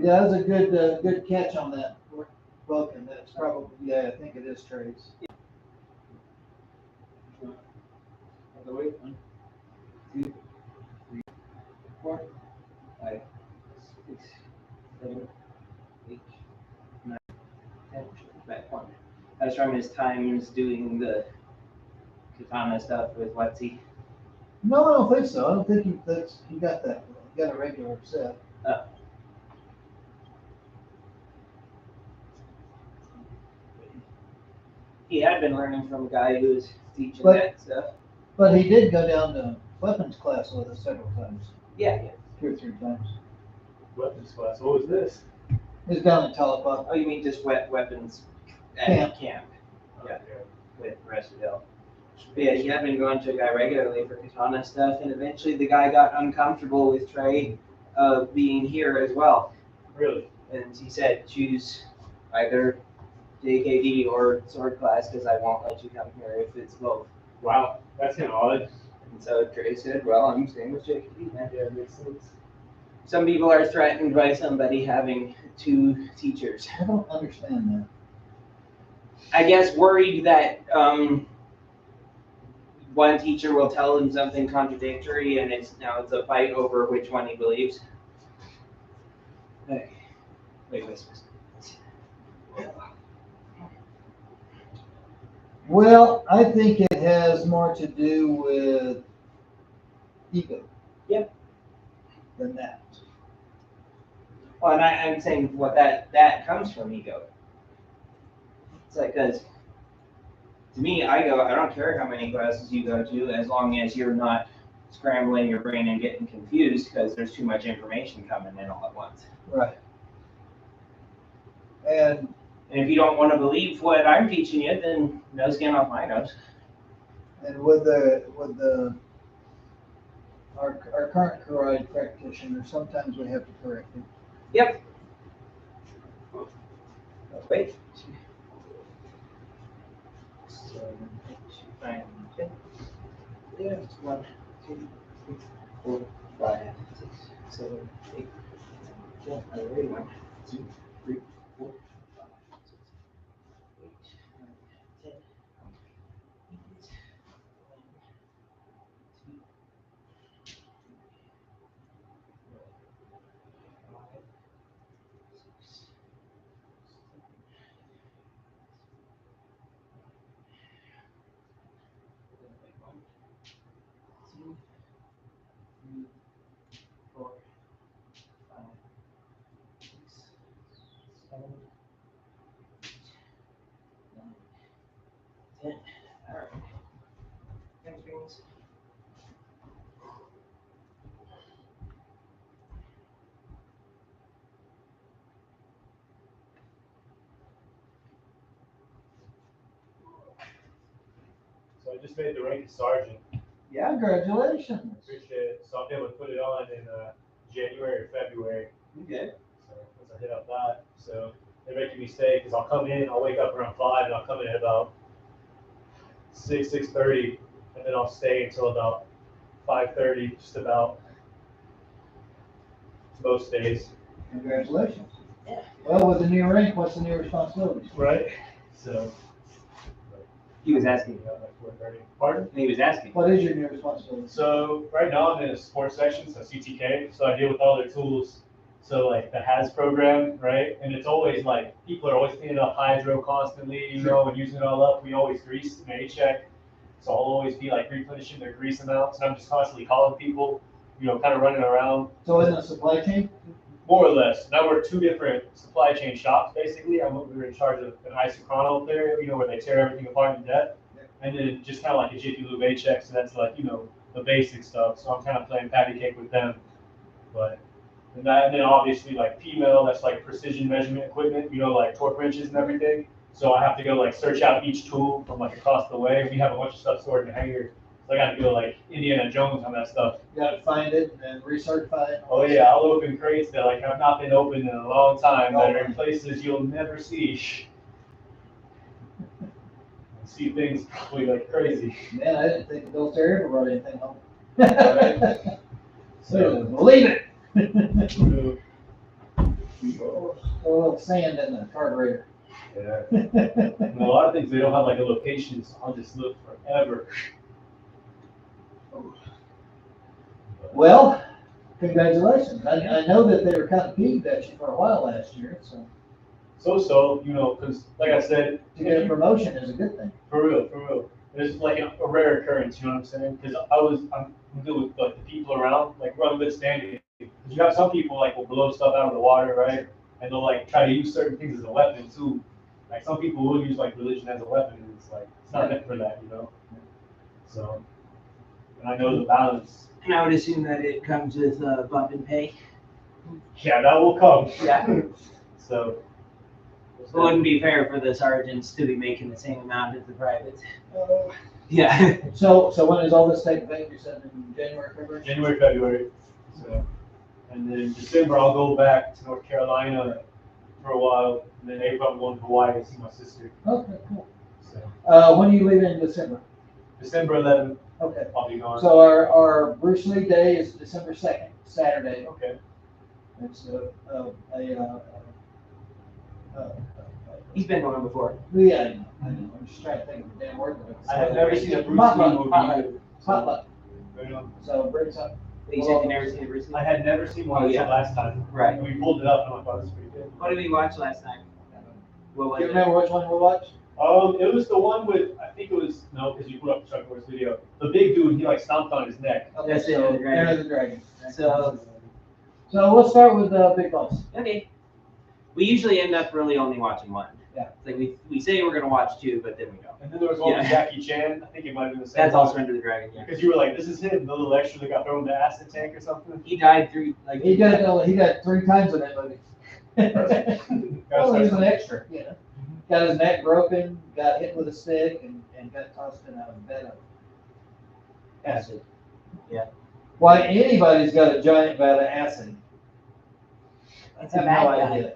Yeah, that was a good catch on that, Vulcan. That's probably, yeah, I think it is Trey's. The way 1, 2, 3, 4, 5, 6, 7, 8, 9, 10. Back 1. That's from his times doing the katana stuff with Lexi. No, I don't think so. I don't think he got that. He got a regular set. He had been learning from a guy who was teaching that stuff. But he did go down to weapons class with us several times. Yeah. 2 or 3 times. Weapons class. What was this? He's down in Talapa. Oh, you mean just weapons at camp? Yeah. With Residel. But yeah, he had been going to a guy regularly for katana stuff, and eventually the guy got uncomfortable with Trey being here as well. Really? And he said, choose either JKD or sword class because I won't let you come here if it's both. Wow, that's kind of odd. And so Trey said, well, I'm staying with JKD then. Yeah, it makes sense. Some people are threatened by somebody having 2 teachers. I don't understand that. I guess worried that one teacher will tell him something contradictory, and it's a fight over which one he believes. Wait. Well, I think it has more to do with ego. Yep. Than that. Well, and I'm saying what that comes from ego. It's like, because to me, I don't care how many classes you go to, as long as you're not scrambling your brain and getting confused because there's too much information coming in all at once. Right. And if you don't want to believe what I'm teaching you, then no skin off my nose. And with our current karate practitioner, sometimes we have to correct him. Yep. Wait. 7, 8, 9, 10. Yeah, 1, 2, 3, 4, 5, 6, 7, 8, 9, 10. Ready? 1, 2, 3, 4, 5, 6, 8, 9, 10. 4, 5, 6, 7, 9, 10. All right. Hamstrings. So I just made the rank of sergeant. Yeah, congratulations. Appreciate it. So I'll be able to put it on in January or February. Okay. So once I hit up that, so they're making me stay because I'll come in. I'll wake up around 5 and I'll come in at about 6:30, and then I'll stay until about 5:30, just about most days. Congratulations. Yeah. Well, with the new rank, what's the new responsibilities? Right. So. He was asking. Pardon? He was asking. What is your new responsibility? So right now I'm in a support section, so CTK. So I deal with all their tools. So like the HAZ program, right? And it's always like people are always cleaning up hydro constantly, you know, and using it all up. We always grease and A-check. So I'll always be like replenishing their grease amounts, and I'm just constantly calling people, you know, kind of running around. So in the supply chain? More or less. Now we're 2 different supply chain shops, basically. We were in charge of an isochrono up there, you know, where they tear everything apart in depth. And then just kind of like a Jiffy Lube A-check, so that's like, you know, the basic stuff. So I'm kind of playing patty cake with them. But, and then obviously like P-mill, that's like precision measurement equipment, you know, like torque wrenches and everything. So I have to go like search out each tool from like across the way. We have a bunch of stuff stored in the hangar. So I got to go like Indiana Jones on that stuff. You got to find it and recertify it. Oh yeah, I'll open crates that like have not been opened in a long time that are in places you'll never see. See things probably like crazy. Man, I didn't think the military ever brought anything home. So believe it. A little sand in the carburetor. Yeah. And a lot of things, they don't have like a location, so I'll just look forever. Well, congratulations. I know that they were kind of peeved at you for a while last year, so So, you know, because like I said, to get a promotion is a good thing. for real. It's like a rare occurrence, you know what I'm saying? Because I'm good with like the people around, like we're on good standing. 'Cause you have some people like will blow stuff out of the water, right? And they'll like try to use certain things as a weapon too. Like some people will use like religion as a weapon, and it's like it's not meant for that, you know. So, and I know the balance. And I would assume that it comes with bump and pay. Yeah, that will come. Yeah. So. It wouldn't be fair for the sergeants to be making the same amount as the privates. Yeah. So when is all this taking place? You said in January, February? January, February. So, and then December I'll go back to North Carolina for a while, and then April I'm going to Hawaii to see my sister. Okay, cool. So When are you leaving in December? December 11th, Okay. I'll be gone. So our Bruce Lee Day is December 2nd, Saturday. Okay. It's He's been one before. yeah, I know. I'm just trying to think of the damn word. I have never seen a Bruce Lee Potluck, movie. potluck. either. Potluck. Right on. So bring some. You said you never seen it recently? I had never seen one Oh, until yeah. last time. Right. And we pulled it up, and I thought it was pretty good. What did we watch last time? What was You it? remember which one we watched? It was the one with, I think it was, no, because you put up Chuck Norris video. The big dude, he like stomped on his neck. That's so Enter the Dragon. Enter the Dragon. So, So we'll start with Big Boss. okay. We usually end up really only watching one. Yeah. It's like we say we're going to watch two, but then we don't. And then there was one with Yeah. Jackie Chan. I think it might have been the same. That's one. also Enter the Dragon, yeah. Because you were like, this is him, the little extra that got thrown in the acid tank or something. He died through, like... He got 3 times in that movie. Well, he was an extra, you know. Got his neck broken, got hit with a stick, and got tossed in a bed of acid. Yeah. Why anybody's got a giant vat of acid? It's I a have bad no guy. idea.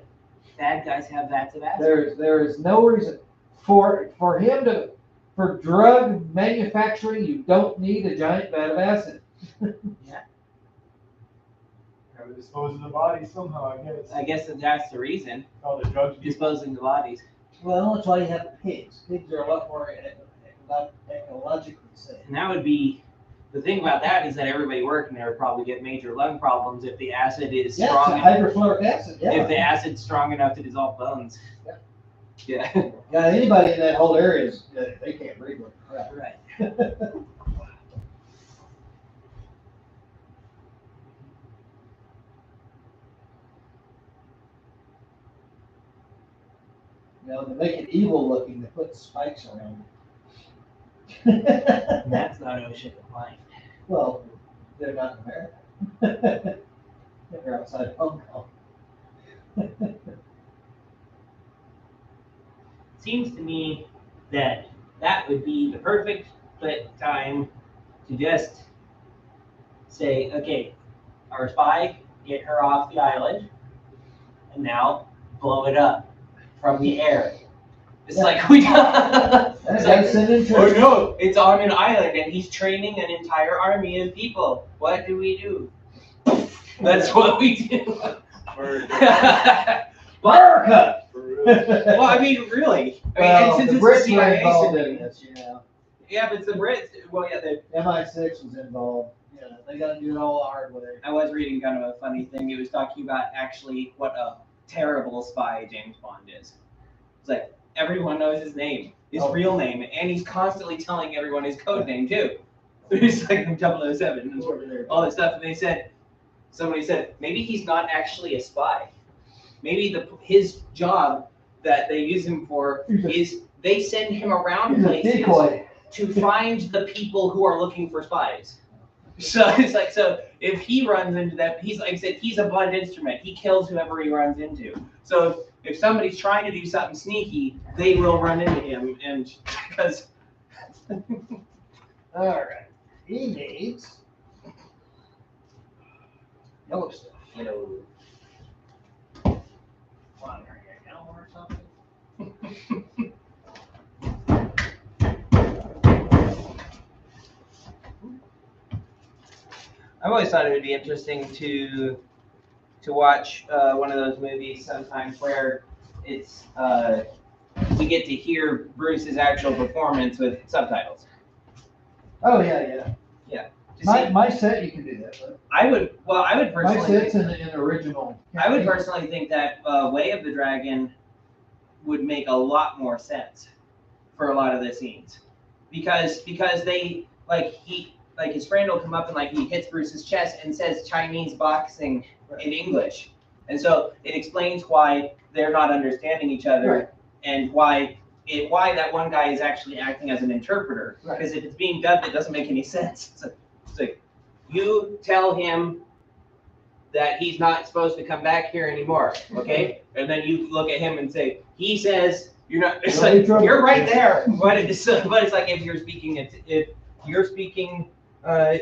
Bad guys have vats of acid. There is no reason for drug manufacturing. You don't need a giant vat of acid. Gotta dispose of the body somehow, I guess. I guess that's the reason. All the drugs. Disposing the bodies. Well, that's why you have pigs. Pigs are a lot more ecologically safe. And that would be, the thing about that is that everybody working there would probably get major lung problems if the acid is Yeah, strong it's enough. hydrofluoric acid. Yeah. If the acid's strong enough to dissolve bones. Yeah. Yeah. Yeah, anybody in that whole area is they can't breathe with crap. Right. You know, to make it evil looking, they put spikes around it. That's not ocean line. Well, they're not in America. They're outside Hong Kong. Seems to me that that would be the perfect time to just say, okay, our spy, get her off the island, and now blow it up from the air. It's like we That's like sending oh to no, it's on an island and he's training an entire army of people. What do we do? That's what we do. America. Well, I mean, really. I mean, Well, and the since Brits it's the were CIA, involved so- in this, you know. yeah, but it's the Brits. Well, yeah, MI6 was involved. You know, they got to do it all the hard way. I was reading kind of a funny thing. It was talking about actually what a terrible spy James Bond is. It's like everyone knows his name, his Oh. real name, and he's constantly telling everyone his code name too. It's like 007 and all this stuff. And somebody said, maybe he's not actually a spy. Maybe his job that they use him for is they send him around He's a places decoy. to find the people who are looking for spies. So it's like, so if he runs into that, he's like I said, he's a blunt instrument. He kills whoever he runs into. So if somebody's trying to do something sneaky, they will run into him, and because. All right. He needs yellow stuff. Water, yellow or something. I've always thought it would be interesting to to watch one of those movies sometimes where it's we get to hear Bruce's actual performance with subtitles. Oh, yeah. My set, you can do that, but I would my personally. set's in original. I would personally think that Way of the Dragon would make a lot more sense for a lot of the scenes, because they his friend will come up and he hits Bruce's chest and says Chinese boxing in English, and so it explains why they're not understanding each other, Right. and why that one guy is actually acting as an interpreter. Right. Because if it's being dubbed, it doesn't make any sense. It's like you tell him that he's not supposed to come back here anymore, okay? And then you look at him and say, he says you're not. It's like you're right there, but it's like if you're speaking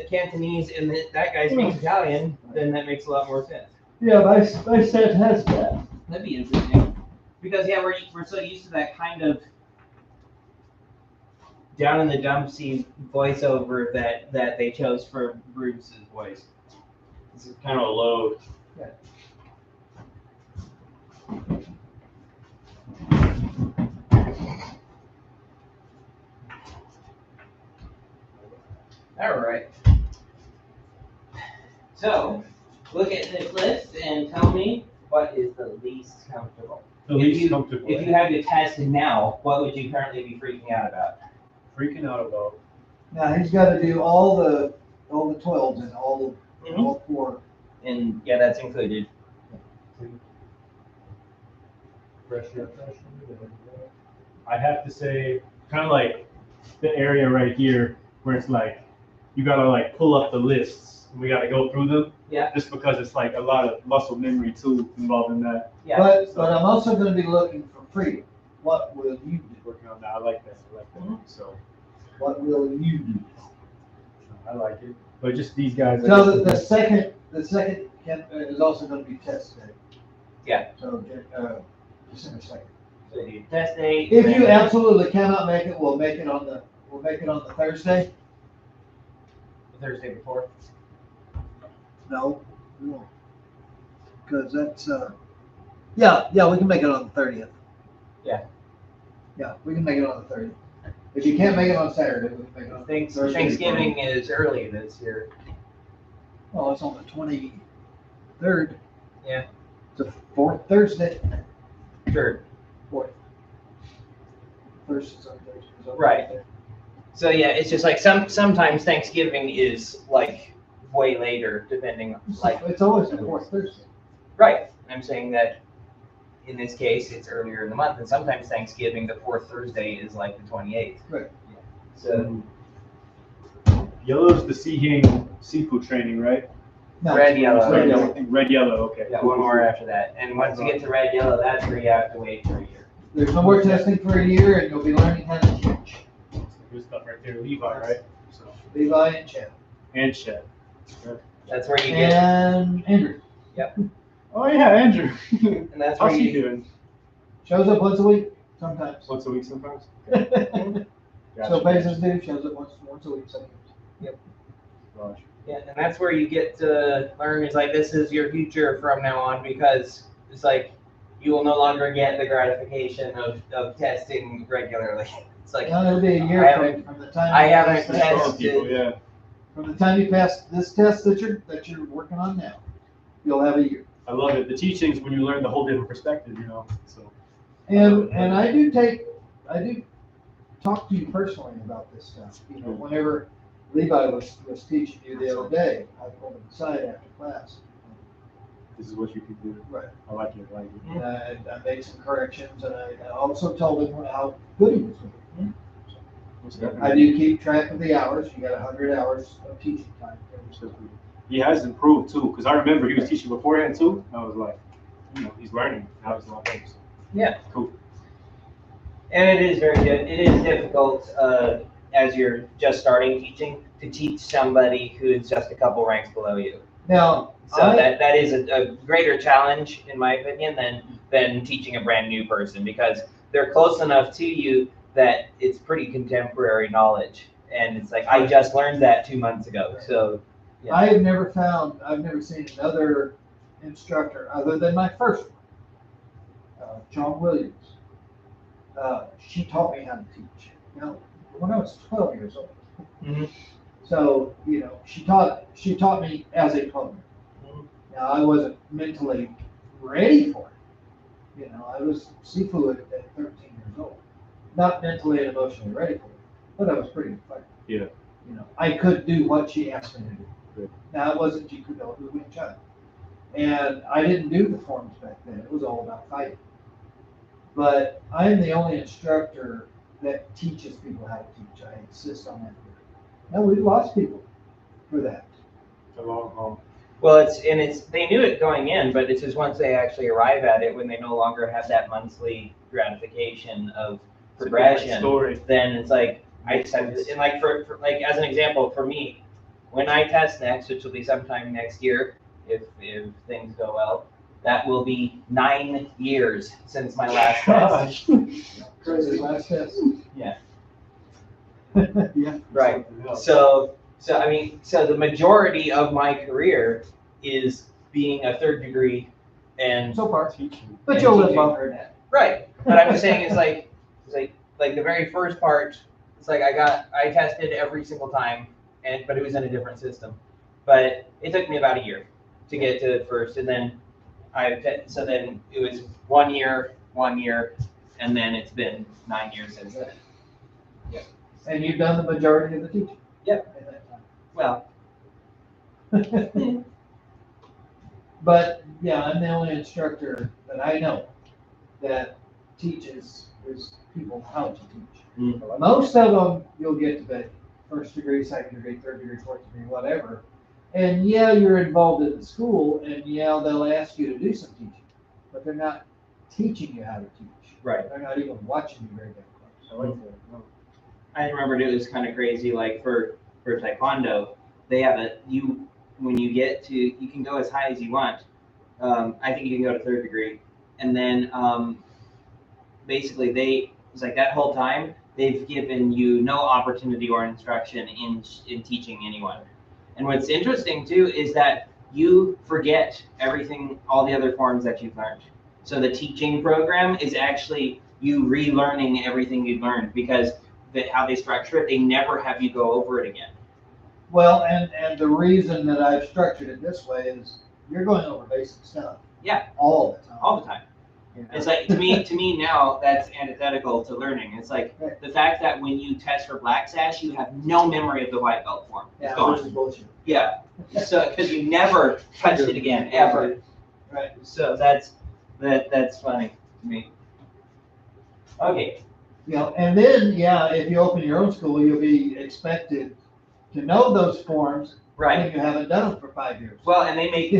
Cantonese and that guy speaks Italian, then that makes a lot more sense. Yeah, my set has that. That'd be interesting, because we're so used to that kind of down in the dumps voiceover that they chose for Bruce's voice. This is kind of a load. Yeah. All right. So, look at this list and tell me what is the least comfortable. The least comfortable. If you had to test now, what would you currently be freaking out about? Freaking out about. Now, he's got to do all the 12s and all 4. And yeah, that's included. Pressure. I have to say, kind of like the area right here where it's like you gotta pull up the lists and we gotta go through them. Yeah. Just because it's a lot of muscle memory too involved in that. Yeah. But I'm also going to be looking for freedom. What will you do? Working on that, I like that. So What will you do? I like it. But just these guys. So the second is also going to be test day. Yeah. So December 2nd. So you test date. If you absolutely cannot make it, we'll make it on the Thursday. Thursday before. No, we won't. Because that's yeah, we can make it on the 30th. Yeah. Yeah, we can make it on the 30th. If you can't make it on Saturday, we can make it on Thursday. Thanksgiving is early this year. Oh, it's on the 23rd. Yeah. It's the 4th Thursday. Sure. 4th. First is on Thursday. Right. So yeah, it's just sometimes Thanksgiving is way later, depending It's always the 4th Thursday. Right. I'm saying that in this case it's earlier in the month, and sometimes Thanksgiving, the 4th Thursday, is the 28th. Right. Yeah. So Yellow's the sea game seafood training, right? No, red, yellow. Red, yellow. Okay. Yeah, one more after that, and once you get to red, yellow, that's where you have to wait for a year. There's no more testing for a year, and you'll be learning how to teach. Good stuff right there, Levi, right? So. Levi and Chad. And Chet. That's where you get. And Andrew. Yep. Oh yeah, Andrew. And that's where How's he you. doing? Shows up once a week, sometimes. Once a week, sometimes. So Bezos do, shows up once a week, sometimes. Yep. Gotcha. Yeah, and that's where you get to learn. It's this is your future from now on, because it's you will no longer get the gratification of testing regularly. It's Well, it'll be a year from the time. I haven't you pass tested. People, yeah. From the time you pass this test that you're working on now, you'll have a year. I love it. The teachings when you learn the whole different perspective, So. And I do talk to you personally about this stuff. Whenever Levi was teaching you the other day, I pulled him aside after class. This is what you can do. Right. I like it. And I made some corrections, and I also told him how good he was doing. I do keep track of the hours. You got 100 hours of teaching time. He has improved too, because I remember he was teaching beforehand too. And I was like, he's learning. Now he's a lot better. So. Yeah. Cool. And it is very good. It is difficult as you're just starting teaching to teach somebody who's just a couple ranks below you. Now, So that is a greater challenge, in my opinion, than teaching a brand new person, because they're close enough to you that it's pretty contemporary knowledge. And it's I just learned that 2 months ago. So yeah. I've never seen another instructor other than my first one, John Williams. She taught me how to teach. Now, when I was 12 years old. Mhm. So, she taught me as a 12-year-old. Now, I wasn't mentally ready for it. I was seafood at 13 years old. Not mentally and emotionally ready for it, but I was pretty effective. Yeah. I could do what she asked me to do. Good. Now, it wasn't JKD who Wing Chun. And I didn't do the forms back then. It was all about fighting. But I'm the only instructor that teaches people how to teach. I insist on that. Now, we've lost people for that. It's a long haul. Well, they knew it going in, but it's just once they actually arrive at it, when they no longer have that monthly gratification of progression, then it's like, I just have to, and like for like as an example, for me, when I test next, which will be sometime next year, if things go well, that will be 9 years since my last test. Crazy last test. Yeah. Yeah. Right. So I mean, so the majority of my career is being a third degree and So far, Teaching. but you'll live longer than that. right. But I'm just saying it's like the very first part. It's like I tested every single time, but it was in a different system. But it took me about a year to get to the first, and then so then it was 1 year, and then it's been 9 years since then. Yeah. And you've done the majority of the teaching. Yep. At that time. Well, But yeah, I'm the only instructor that I know that teaches people how to teach. Mm. Most of them you'll get to the first degree, second degree, third degree, fourth degree, whatever. And yeah, you're involved in the school, and yeah, they'll ask you to do some teaching, but they're not teaching you how to teach. Right. They're not even watching you very close. I remember it was kind of crazy. Like for Taekwondo, they have when you get to, you can go as high as you want. I think you can go to third degree, and then basically it's like that whole time they've given you no opportunity or instruction in teaching anyone. And what's interesting too is that you forget everything, all the other forms that you've learned. So the teaching program is actually you relearning everything you've learned, because how they structure it, they never have you go over it again. Well, and the reason that I've structured it this way is you're going over basic stuff. Yeah. All the time. All the time. It's like, to me now, that's antithetical to learning. It's like the fact that when you test for black sash, you have no memory of the white belt form. It's gone. Which is bullshit. Yeah. So, because you never touched it again, ever. Right. So that's funny to me. Okay. And then, if you open your own school, you'll be expected to know those forms. Right. If you haven't done them for 5 years. Well, and they make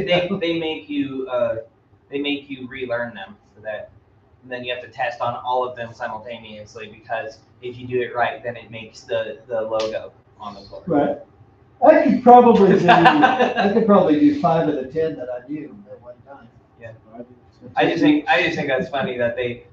you relearn them for that. And then you have to test on all of them simultaneously, because if you do it right, then it makes the logo on the floor. Right. I could probably do 5 of the 10 that I knew at one time. Yeah. I just think that's funny that they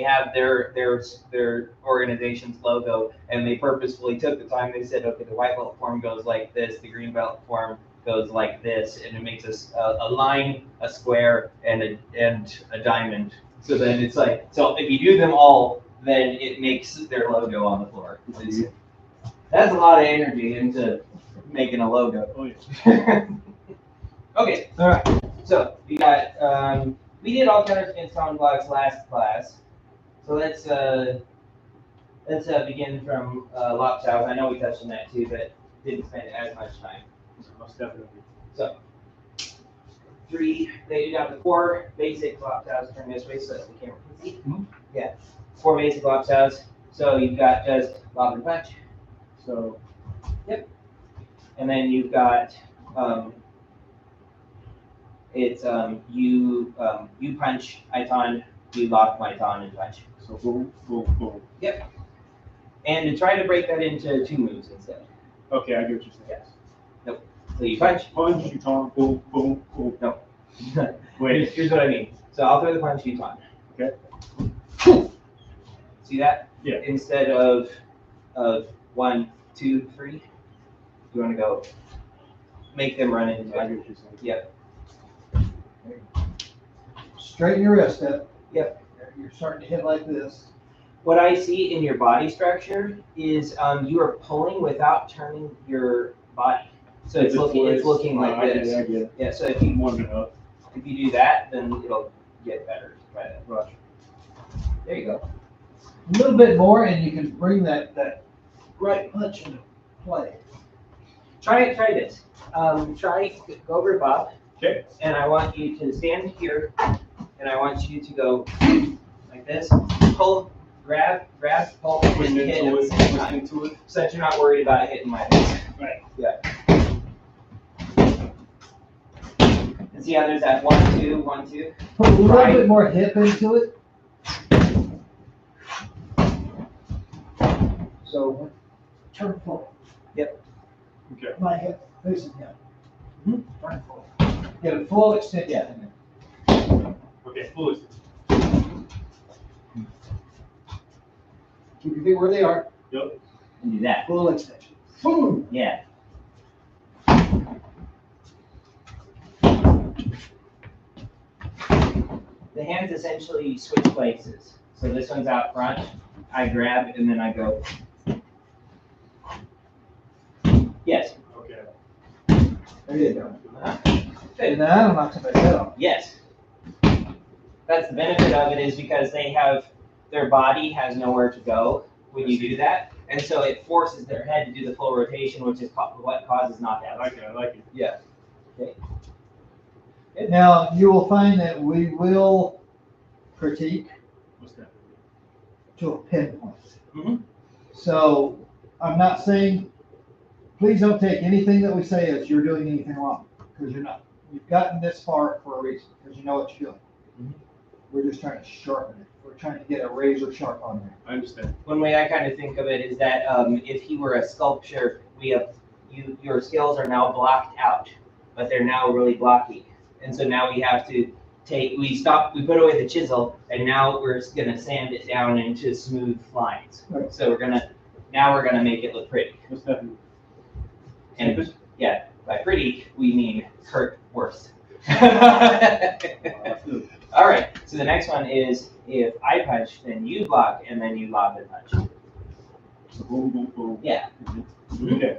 have their organization's logo, and they purposefully took the time. They said, okay, the white belt form goes like this, the green belt form goes like this, and it makes us a line, a square, and a diamond. So then it's like, so if you do them all, then it makes their logo on the floor. That's a lot of energy into making a logo. Oh, yeah. Okay, all right. So we got we did all counters against common blocks last class. So let's begin from lop south. I know we touched on that too, but didn't spend as much time. Most definitely. So 3, they got the 4 basic lop souths. Turn this way so that the camera can see. Mm-hmm. Yeah, 4 basic lop souths. So you've got just lob and punch. So. Yep. And then you've got it's you punch, I ton, you lock my ton and punch. So boom, boom, boom. Yep. And to try to break that into 2 moves instead. Okay, I get what you're saying. Yes. Nope. So you punch. Punch, you taunt, boom, boom, boom. No. Wait. Here's what I mean. So I'll throw the punch, you taunt. Okay. See that? Yeah. Instead of 1, 2, 3, you want to go make them run into I it. get what you're saying. Yep. Straighten your wrist up. Yep. You're starting to hit like this. What I see in your body structure is you are pulling without turning your body. So it's looking like this. I get it. Yeah. So if you do that, then it'll get better. Right. There you go. A little bit more, and you can bring that right punch into play. Try this. Go over to Bob. Okay. And I want you to stand here, and I want you to go like this. Pull, grab, pull, and hit at the same time. So that you're not worried about it hitting my face. Right. Yeah. And see how there's that 1, 2, 1, 2. Put a little bit more hip into it. So turn forward. Yep. Okay. My hip facing him. Turn forward. Get a full extension in there. Okay, full extension. Keep your feet where they are. Yep. And do that. Full extension. Boom. Yeah. The hands essentially switch places. So this one's out front. I grab and then I go. Yes. Okay. There you go. Good. And then I don't knock somebody's head off. Yes. That's the benefit of it is because their body has nowhere to go when you do that. And so it forces their head to do the full rotation, which is what causes knockouts. I like it. Yeah. Okay. Now, you will find that we will critique What's that? to a pinpoint. Mhm. So I'm not saying, please don't take anything that we say as you're doing anything wrong, because you're not. You've gotten this far for a reason, because you know what you're doing. Mhm. We're just trying to sharpen it. We're trying to get a razor sharp on there. I understand. One way I kind of think of it is that if he were a sculptor, your skills are now blocked out, but they're now really blocky. And so now we have to we put away the chisel, and now we're gonna sand it down into smooth lines. Right. So we're gonna make it look pretty. What's that? And yeah, by pretty, we mean hurt worse. All right, so the next one is if I punch, then you block, and then you lob the punch. So boom, boom, boom. Yeah. Okay.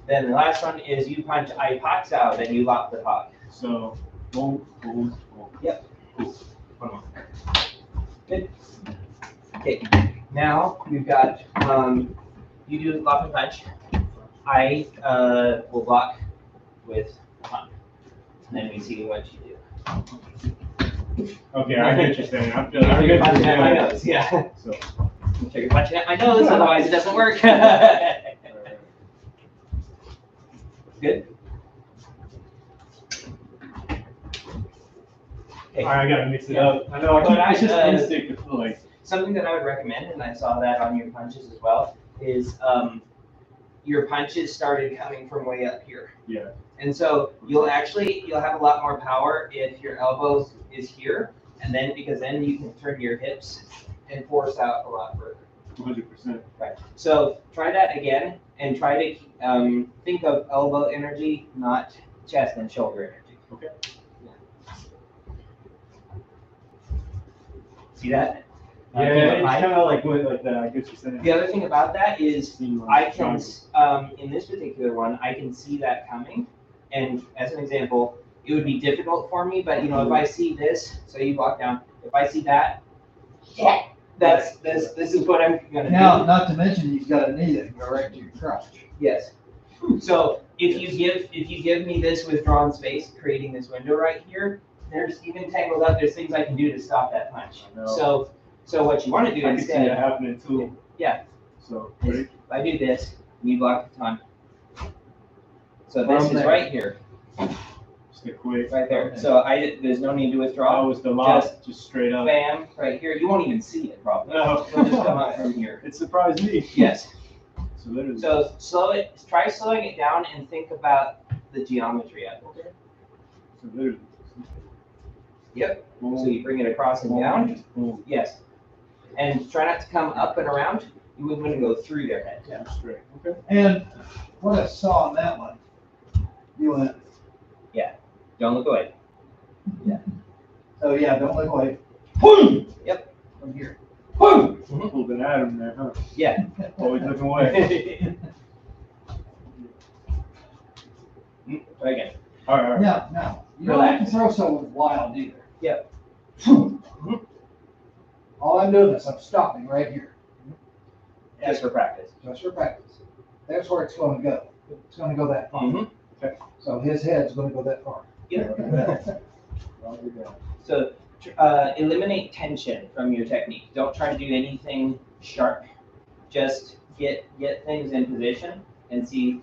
Then the last one is you punch, I pox out, then you lock the pock. So boom, boom, boom. Yep. Cool. One more. Good. Okay, now we've got, you do lock and punch. I will block with pump. And then we see what you do. Okay, I get what you're saying. I'm feeling. You're punching at my nose, yeah. So. You're punching at my nose, otherwise it doesn't work. Good. Okay. All right, I gotta mix it up. I know. It's just instinct to feel like. Something that I would recommend, and I saw that on your punches as well, is your punches started coming from way up here. Yeah. And so you'll have a lot more power if your elbow is here, and then because then you can turn your hips and force out a lot further. 100%. Right. So try that again, and try to think of elbow energy, not chest and shoulder energy. Okay. Yeah. See that? Yeah, it's kind of like that. I guess you're saying. The other thing about that is I can, in this particular one, I can see that coming. And as an example, it would be difficult for me, but if I see this, so you walk down, if I see that, this is what I'm gonna do. Now, not to mention, you've got a knee that can go right to your crotch. Yes. So if you give me this withdrawn space, creating this window right here, there's even tangled up, there's things I can do to stop that punch. So what you want to do I can see instead, that happening too. Yeah. So is ready? if I do this, you block the time. So this is right here, Stick quick. right there. So there's no need to That withdraw. was the lock, just straight up. Bam, right here. You won't even see it probably. No. It'll just come out from here. It surprised me. Yes. So literally. So try slowing it down and think about the geometry of it. So literally. Yep. Boom, So you bring it across and boom, down. boom. Yes. And try not to come up and around. You wouldn't want to go through their head. Yeah, straight. Okay. And what I saw on that one, you went Don't look away. So yeah, don't look away. Yep. From here. Pulled an Adam there, huh? Yeah. Always looking away. Try again. All right. Now, you don't have to throw so wild either. Yep. All I'm doing is I'm stopping right here. Just for practice. Just for practice. That's where it's gonna go. It's gonna go that far. Mm-hmm. Okay. So his head's gonna go that far. So eliminate tension from your technique. Don't try to do anything sharp. Just get things in position and see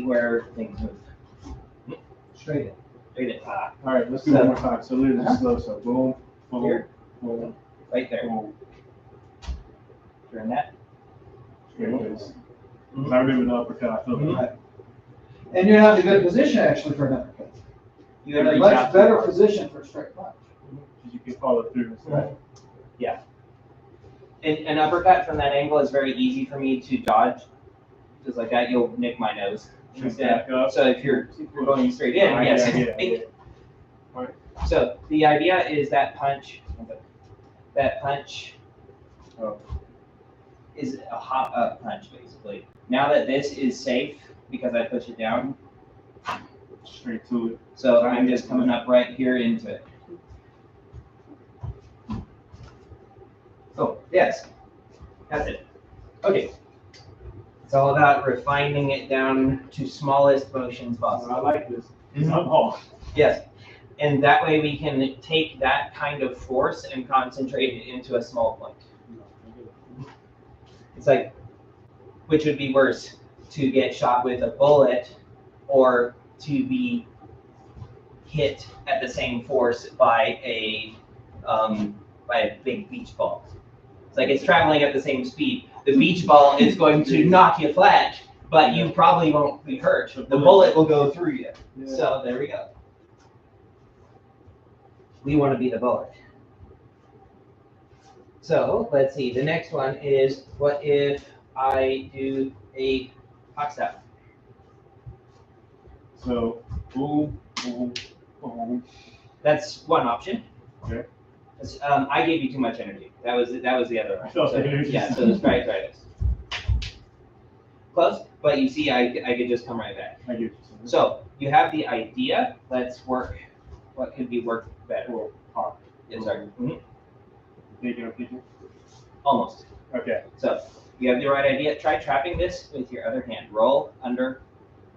where things move. Straight in. Straight in. All right, let's do it one more time. So leave it slow. So boom, boom, Here. boom, Right there. boom. Turn that. Straight face. I remember the uppercut. I feel Right. And you're not in a good position actually for an uppercut. You You're gotta in a reach much out. better position for a straight punch. You can follow through. Right. An uppercut from that angle is very easy for me to dodge. Just like that, you'll nick my nose instead. Back up. So if you're going straight in, yes. Yeah. Bink. So the idea is that punch is a hop up punch basically. Now that this is safe because I push it down, Straight to it. so I'm just coming up right here into it. Oh, yes. That's it. Okay. It's all about refining it down to smallest motions possible. I like this. Mhm. I'm all. Yes. And that way we can take that kind of force and concentrate it into a small point. It's like, which would be worse, to get shot with a bullet or to be hit at the same force by a big beach ball. It's like it's traveling at the same speed. The beach ball is going to knock you flat, but you probably won't be hurt. The bullet will go through you. Yeah. So there we go. We want to be the bullet. So let's see. The next one is, what if I do a hot step? So boom, boom, boom. That's one option. Okay. I gave you too much energy. That was the other one. Oh, So, energy. yeah. So let's try this. Close, but you see, I could just come right back. I get you. So you have the idea. Let's work. What could be worked better? Or hard. Yes, sir. Mhm. Thinking. Almost. Okay. So you have the right idea. Try trapping this with your other hand. Roll under.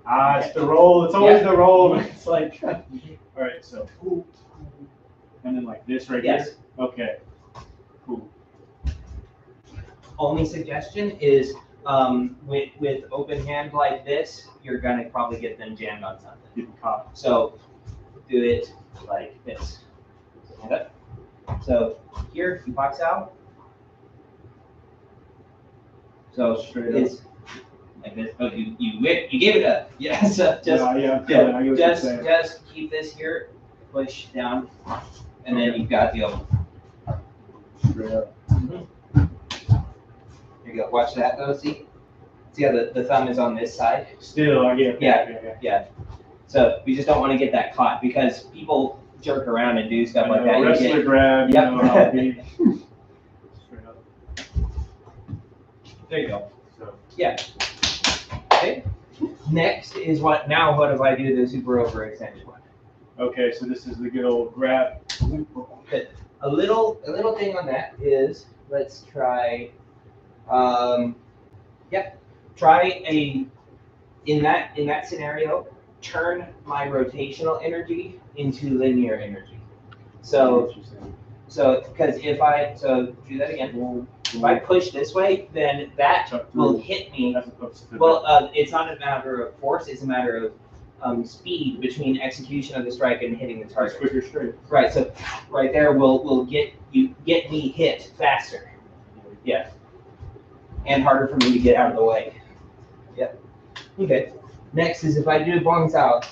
It's the roll. It's always the roll. It's like, all right. So, and then like this right Yes. here. Okay. Cool. Only suggestion is with open hand like this, you're gonna probably get them jammed on something. Getting caught. So do it like this. Stand up. So here you box out. So Straight it's like this. Oh, you gave it up. Yeah. So just yeah, I get what you're saying. just keep this here, push down, and then you've got the open. Straight up. There you go. Watch that though. See how the thumb is on this side. Still, I get. Yeah. So we just don't want to get that caught because people jerk around and do stuff like that. You Wrestler get- grab. Yep. You know how it be. Straight up. There you go. So. Yeah. Okay. Next is what if I do the super overextended one? Okay, so this is the good old grab. A little thing on that is, let's try, try in that scenario, turn my rotational energy into linear energy. So because if I do that again, if I push this way, then that will hit me. As opposed to Well, it's not a matter of force; it's a matter of speed between execution of the strike and hitting the it's target. quicker straight. Right. So right there will get me hit faster. Yeah. And harder for me to get out of the way. Yep. Okay. Next is if I do bongs out.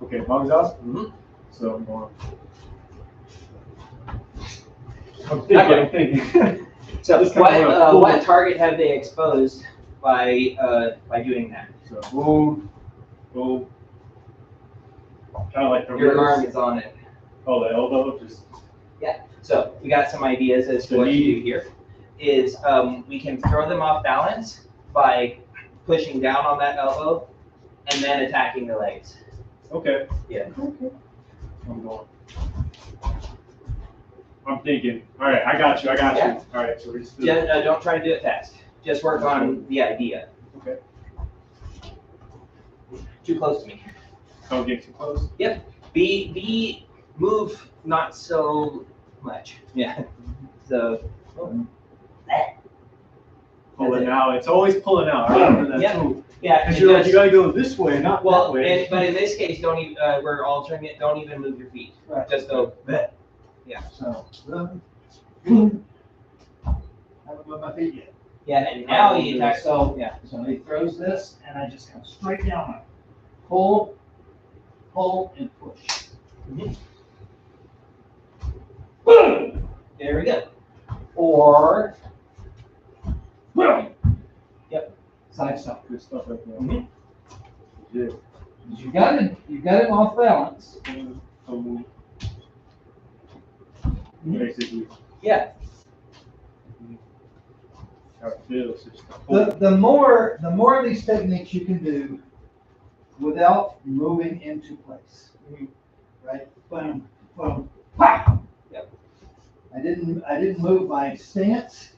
Okay, bongs out. Mm-hmm. So I'm going. I'm thinking. So Just kinda what target have they exposed by doing that? So boom, boom. Kind of like the your ribs. arm is on it. Oh, the elbow, just. So we got some ideas as to what to do here. Is we can throw them off balance by pushing down on that elbow and then attacking the legs. Okay. Yeah. Okay. I'm going. I'm thinking. All right, I got you. Yeah. All right, so we're just. Don't try to do it fast. Just work on the idea. Okay. Too close to me. Don't get too close. Be move not so much. Yeah. So. Pulling out. It's always pulling out. I remember that Yep. too. Yeah. Because you're like, you gotta go this way, not that way. But in this case, don't even. We're altering it. Don't even move your feet. Right. Just go. So, haven't moved my feet yet. Yeah. And now you attack. So, Yeah. so he throws this, and I just come straight down on it. Pull, and push. Mhm. Boom! There we go. Or, boom! Yep. Side stop. Good stuff right there. Mhm. Yeah. You got him off balance. Basically. Yeah. How it feels. Just pull. The more of these techniques you can do without moving into place. Right? Boom, boom, pop! Yep. I didn't move my stance.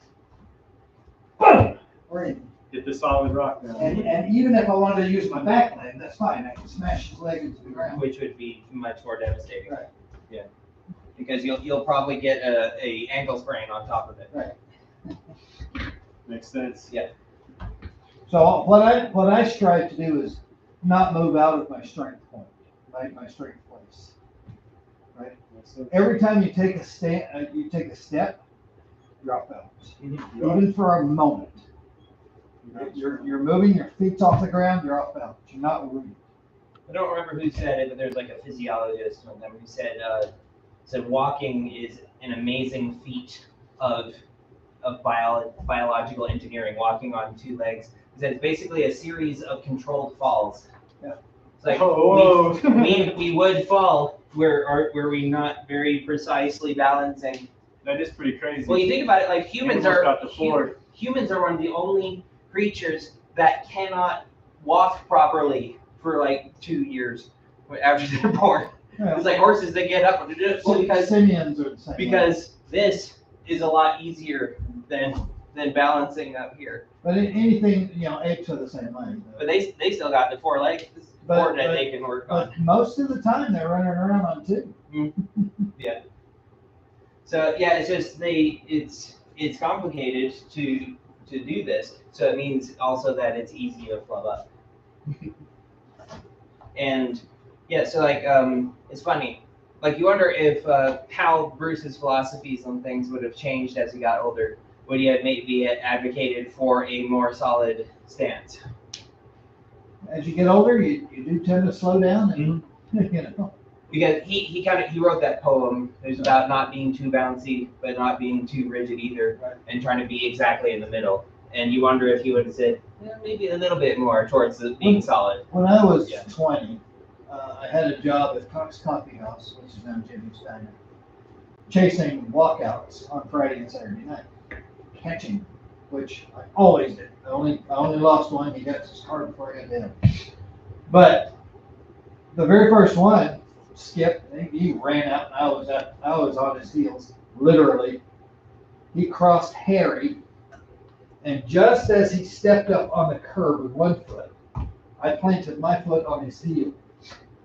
Boom! Or anything. Get the solid rock now. And even if I wanted to use my back leg, that's fine. I can smash his leg into the ground. Which would be much more devastating. Right. Yeah. Because you'll probably get a ankle sprain on top of it. Right. Makes sense. Yeah. So what I strive to do is not move out of my strength point, right? My strength place. Right. Every time you take a step, you're off balance. Mm-hmm. Even for a moment. You're moving, your feet's off the ground, you're off balance. You're not moving. I don't remember who said it, but there's like a physiologist of them who said walking is an amazing feat of biological engineering. Walking on two legs. He said it's basically a series of controlled falls. Yeah. It's like Oh, we would fall were we not very precisely balancing. that is pretty crazy. Well, you think about it, like humans Almost are got the floor. humans are one of the only creatures that cannot walk properly for like 2 years after they're born. Yeah. It's like horses that get up and do it. Well, because Simians are the same. because this is a lot easier than balancing up here. But anything, apes are the same way. But they still got the four legs that they can work on. But most of the time they're running around on two. Yeah. So yeah, it's just it's complicated to do this. So it means also that it's easy to flub up. And yeah, so like it's funny. Like you wonder if how Bruce's philosophies on things would have changed as he got older. Would he have maybe advocated for a more solid stance? As you get older, you do tend to slow down, and Because he wrote that poem. It was about not being too bouncy, but not being too rigid either, Right. and trying to be exactly in the middle. And you wonder if he would have said maybe a little bit more towards being solid. When I was Yeah. 20, I had a job at Cox Coffee House, which is now Jimmy's Diner, chasing walkouts on Friday and Saturday night, catching them, which I always did. I only lost one. He got his card before I got to him. But the very first one, Skip, he ran out, and I was on his heels, literally. He crossed Harry, and just as he stepped up on the curb with one foot, I planted my foot on his heel.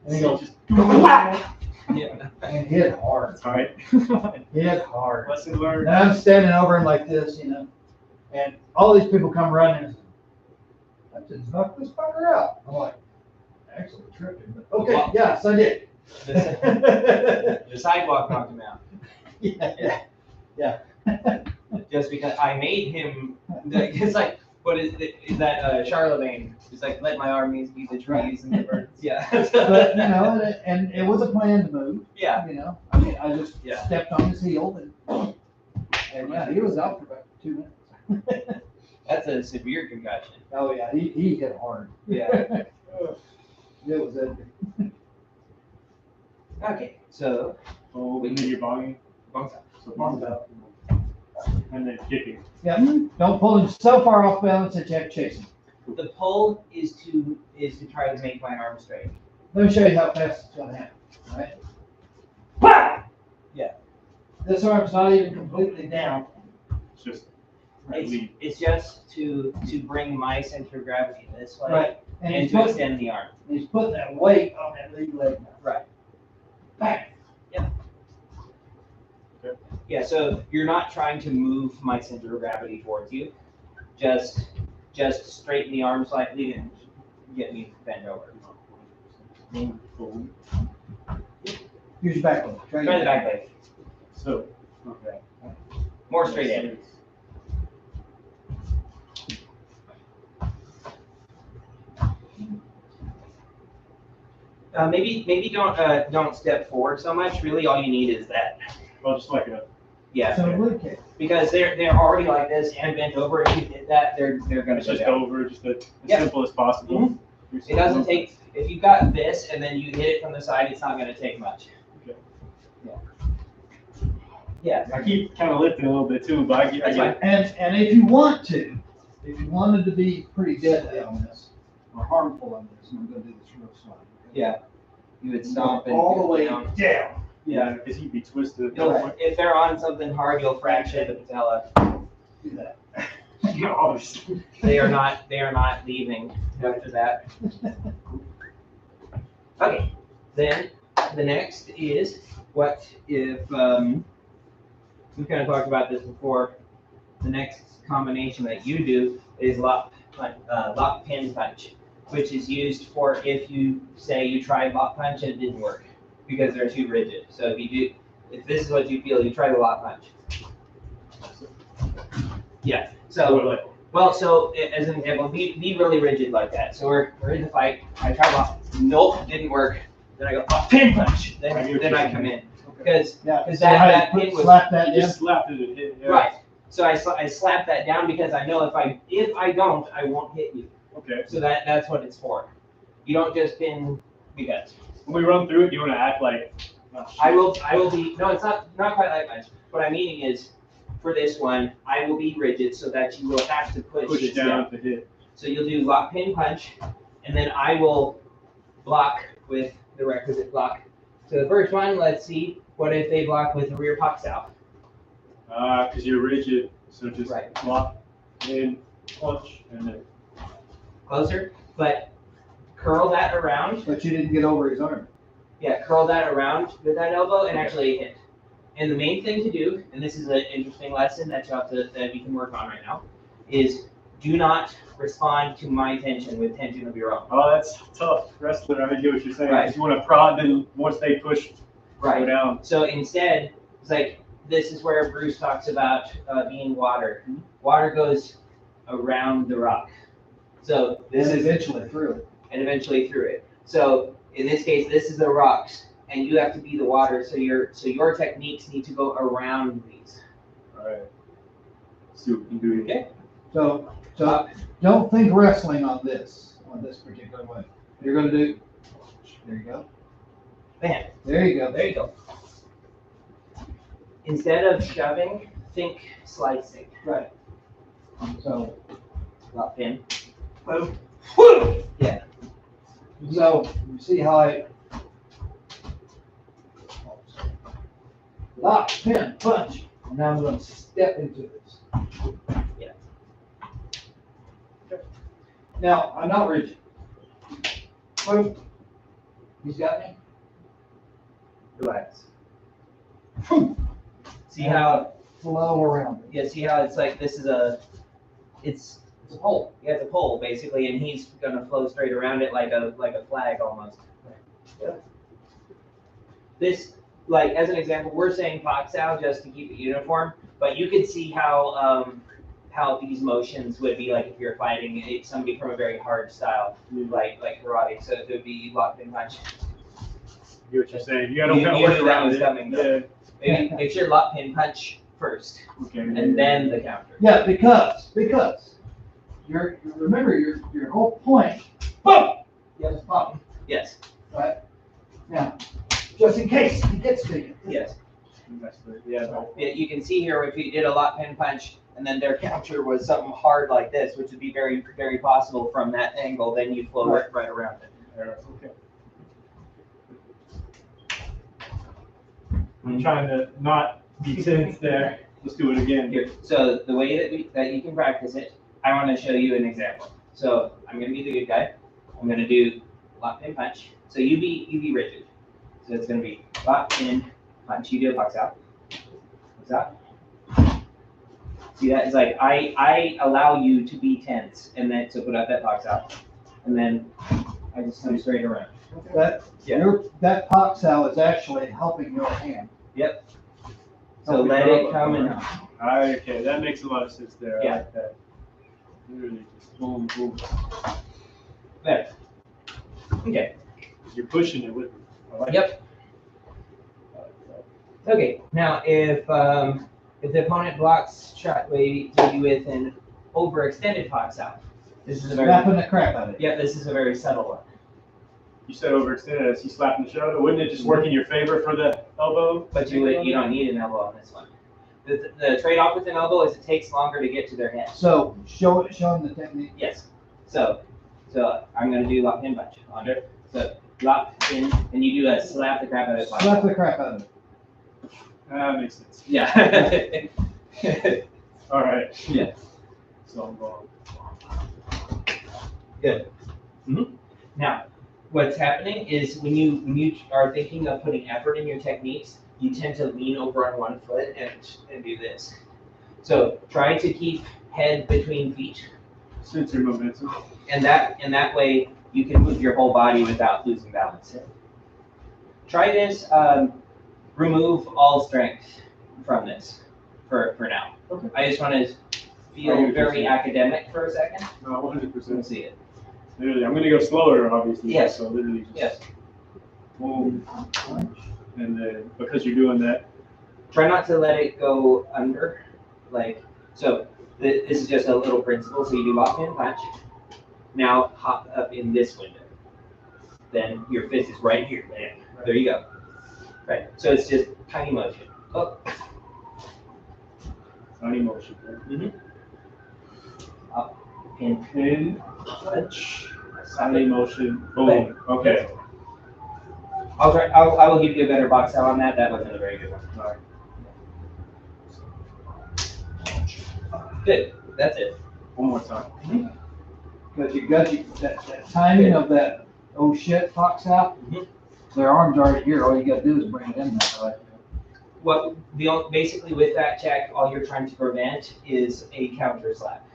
And he goes, whack! Yeah. And hit hard. That's right. Hit hard. Lesson learned. And I'm standing over him like this, and all these people come running and say, I just knocked this fucker out. I'm like, actually tripping, but okay, Wow. yes, I did. The sidewalk knocked him out. Yeah. Just because I made him. It's like, what is that Charlemagne? It's like, let my armies be the trees and the birds. Yeah. But, and it was a planned move. Yeah. I mean, I just Yeah. stepped on his heel and yeah, he was out for about 2 minutes. That's a severe concussion. Oh yeah, he hit hard. Yeah. It was ugly. Okay, so Oh, and then you're bonging. bounce out. So bong's out. And then kicking. Yeah, don't pull him so far off balance that you have to chase him. The pull is to try to make my arm straight. Let me show you how fast it's gonna happen, right? Bah! Yeah. This arm's not even completely down. It's just It's just to bring my center of gravity this way Right. and he's to putting, extend the arm. he's putting that weight on that lead leg now. Right. Bang. Yeah, so you're not trying to move my center of gravity towards you. Just straighten the arm slightly and get me bent over. Use your back leg. Try the back leg. So, okay. More straight in. Maybe don't step forward so much. Really, all you need is that. Well, just like a. Yeah. So glute kick. Because they're already like this and bent over. If you did that, they're gonna It's go just down. over, just as Yeah. simple as possible. It doesn't take. If you've got this and then you hit it from the side, it's not gonna take much. Okay. Yeah. I keep kind of lifting a little bit too, but I That's fine. And if you want to, if you wanted to be pretty deadly on this, or harmful on this, and I'm gonna do this real slow. okay? Yeah. You would stomp and All the way down. down. Yeah, because he'd be twisted. If they're on something hard, you'll fracture the patella. Do that. Yeah, obviously. They are not leaving after that. Okay. Then the next is what if we kind of talked about this before. The next combination that you do is lock pin punch, which is used for if you say you tried lock punch and it didn't work because they're too rigid. So if this is what you feel, you try the lock punch. Yeah. So as an example, be really rigid like that. So we're in the fight. I try lock. Nope, didn't work. Then I go pin punch. Then I come in because that pin was slap that You down. just slapped it and hit. Yeah. right. So I slap that down because I know if I don't, I won't hit you. Okay. So that's what it's for. You don't just pin because. When we run through it, do you want to act like? Oh, shit. I will be, no, it's not quite like much. What I'm meaning is, for this one, I will be rigid so that you will have to push this down to hit. So you'll do lock, pin, punch, and then I will block with the requisite block. So the first one, let's see, what if they block with the rear pox out? Because you're rigid, so just Right. block in, punch, and then. Closer, but curl that around. But you didn't get over his arm. Yeah, curl that around with that elbow and actually hit. And the main thing to do, and this is an interesting lesson that you can work on right now, is do not respond to my tension with tension of your own. Oh, that's tough, wrestler. I get what you're saying. Right. 'Cause you want to prod, then once they push, go down. So instead, it's like this is where Bruce talks about being water. Water goes around the rock. So this And is eventually through it. and eventually through it. So in this case, this is the rocks, and you have to be the water. So your techniques need to go around these. All right. See what we can do. Okay. So don't think wrestling on this particular way. You're gonna do, there you go. Man, There you go. there you go. Instead of shoving, think slicing. Right. So, Lock pin. boom. Woo! Yeah. So, you see how I lock, pin, punch. And now I'm gonna step into this. Yeah. Now, I'm not rigid. Boom. He's got me. Relax. Boom. See how Flow around it. see how it's like this is it's It's a pole. yeah, it's a pole basically, and he's gonna flow straight around it like a flag almost. Yeah. This, like as an example, we're saying Fox out just to keep it uniform, but you could see how these motions would be like if you're fighting somebody from a very hard style, like karate. So it would be lock and punch. I get what you're saying. You gotta You kind of knew work that around was it. coming, Yeah. though. Make sure lock pin punch first, Okay. and then the counter. Yeah, because remember your whole point. Boom. You have to pop him, Yes. right? Now, just in case he gets to you. Yes. Yeah. You can see here if you did a lock pin punch and then their counter was something hard like this, which would be very, very possible from that angle, then you flow it right around it. Okay. I'm trying to not be tense there. Let's do it again. Here. So the way that you can practice it, I want to show you an example. So I'm going to be the good guy. I'm going to do lock pin punch. So you be rigid. So it's going to be lock pin punch. You do a box out. Box out. See that? It's like I allow you to be tense, and then so put out that box out, and then I just come straight around. That box out is actually helping your hand. Yep. So let it come in. Okay, that makes a lot of sense there. Yeah. I like that. Literally just boom, boom. There. Okay. You're pushing it with me. I like Yep. Okay. Now, if the opponent blocks shot way to you with an overextended box out, this is a very Slapping the crap out of it. yeah. This is a very subtle one. You said overextended as you slapping the shoulder. Wouldn't it just work in your favor for the elbow? But you don't need an elbow on this one. The trade-off with an elbow is it takes longer to get to their head. So show them the technique. Yes. So I'm going to do lock pin punch on it. So lock pin, and you do a slap the crap out of it. Slap the crap out of it. That makes sense. Yeah. All right. Yeah. So I'm going. Good. Mm-hmm. Now, what's happening is when you are thinking of putting effort in your techniques, you tend to lean over on one foot and do this. So try to keep head between feet, Sense your momentum. and that way you can move your whole body without losing balance. Try this. Remove all strength from this for now. Okay. I just want to feel very academic for a second. No, 100%. Let's see it. Literally, I'm going to go slower, obviously. Yes. So literally just Yes. boom. And then because you're doing that, Try not to let it go under. So this is just a little principle. So you do lock pin punch. Now hop up in this window. Then your fist is right here. There you go. Right. So it's just tiny motion. Oh. tiny motion. Mm-hmm. Up and Pin, punch. tiny motion, boom. Bang. Okay. I'll try. I will give you a better box out on that. That wasn't a very good one. All right. Good. That's it. One more time. Because you got that timing of that, oh shit, fox out. Mhm. Their arm's already here. All you gotta do is bring it in there. What basically with that check, all you're trying to prevent is a counter slap.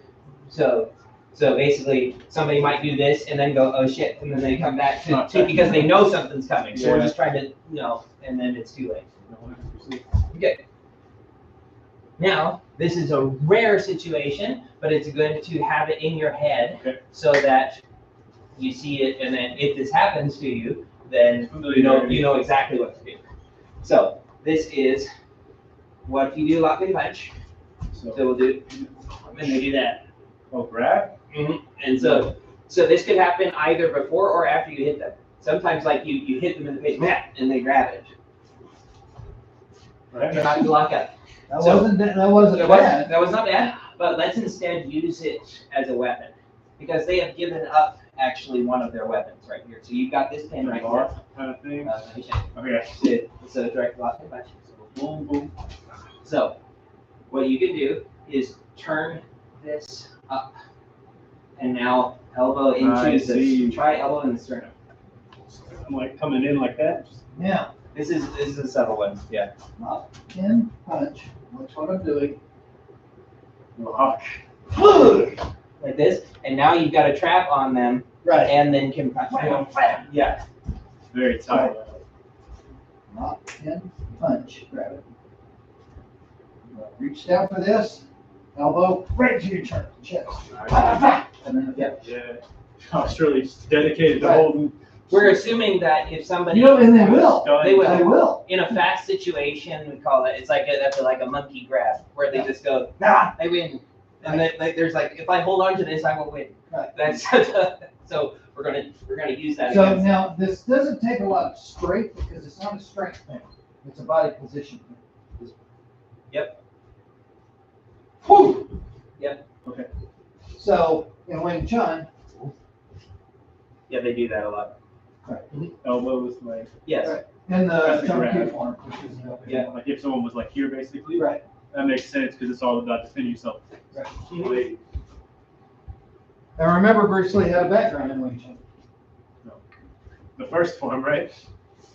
So basically, somebody might do this and then go, oh shit, and then they come back to because they know something's coming. So we're just trying to, and then it's too late. 100%. Okay. Now, this is a rare situation, but it's good to have it in your head so that you see it, and then if this happens to you, then you know exactly what to do. So this is what if you do lock and punch. So we'll do, and they do that. Oh, grab? Mm-hmm. And so this could happen either before or after you hit them. Sometimes like you hit them in the face, and they grab it. Right. Not to lock up. That wasn't bad. That was not bad, but let's instead use it as a weapon because they have given up actually one of their weapons right here. So you've got this pin right here. Kind of thing. Okay. So direct lock and punch. Boom, boom. So what you can do is turn this up, and now elbow into this. Try elbow in the sternum. I'm like coming in like that. Yeah. This is a subtle one. Yeah. Lock and punch. That's what I'm doing. Lock. Like this, and now you've got a trap on them, Right. and then can punch. Yeah. Very tight. Lock and punch. Grab it. Reach down for this. Elbow right to your chest. And then Yeah. Australia's dedicated to holding. We're assuming that if somebody, and they will. They will. They will. In a fast situation, we call it. It's like that's like a monkey grab, where they just go, nah, I win. And there's like, if I hold on to this, I will win. Right. That's So we're gonna use that. So against now, this doesn't take a lot of strength because it's not a strength thing. It's a body position thing. Yep. Whew! Yep. Okay. So, in Wing Chun, Yeah, they do that a lot. Elbows, like, Yes. Right. in the That's the Chun Kyu grab. form, which is Yeah. like if someone was like here, basically. Right. That makes sense because it's all about defending yourself. Right. Like, And remember, Bruce Lee had a background in Wing Chun. the first form, right?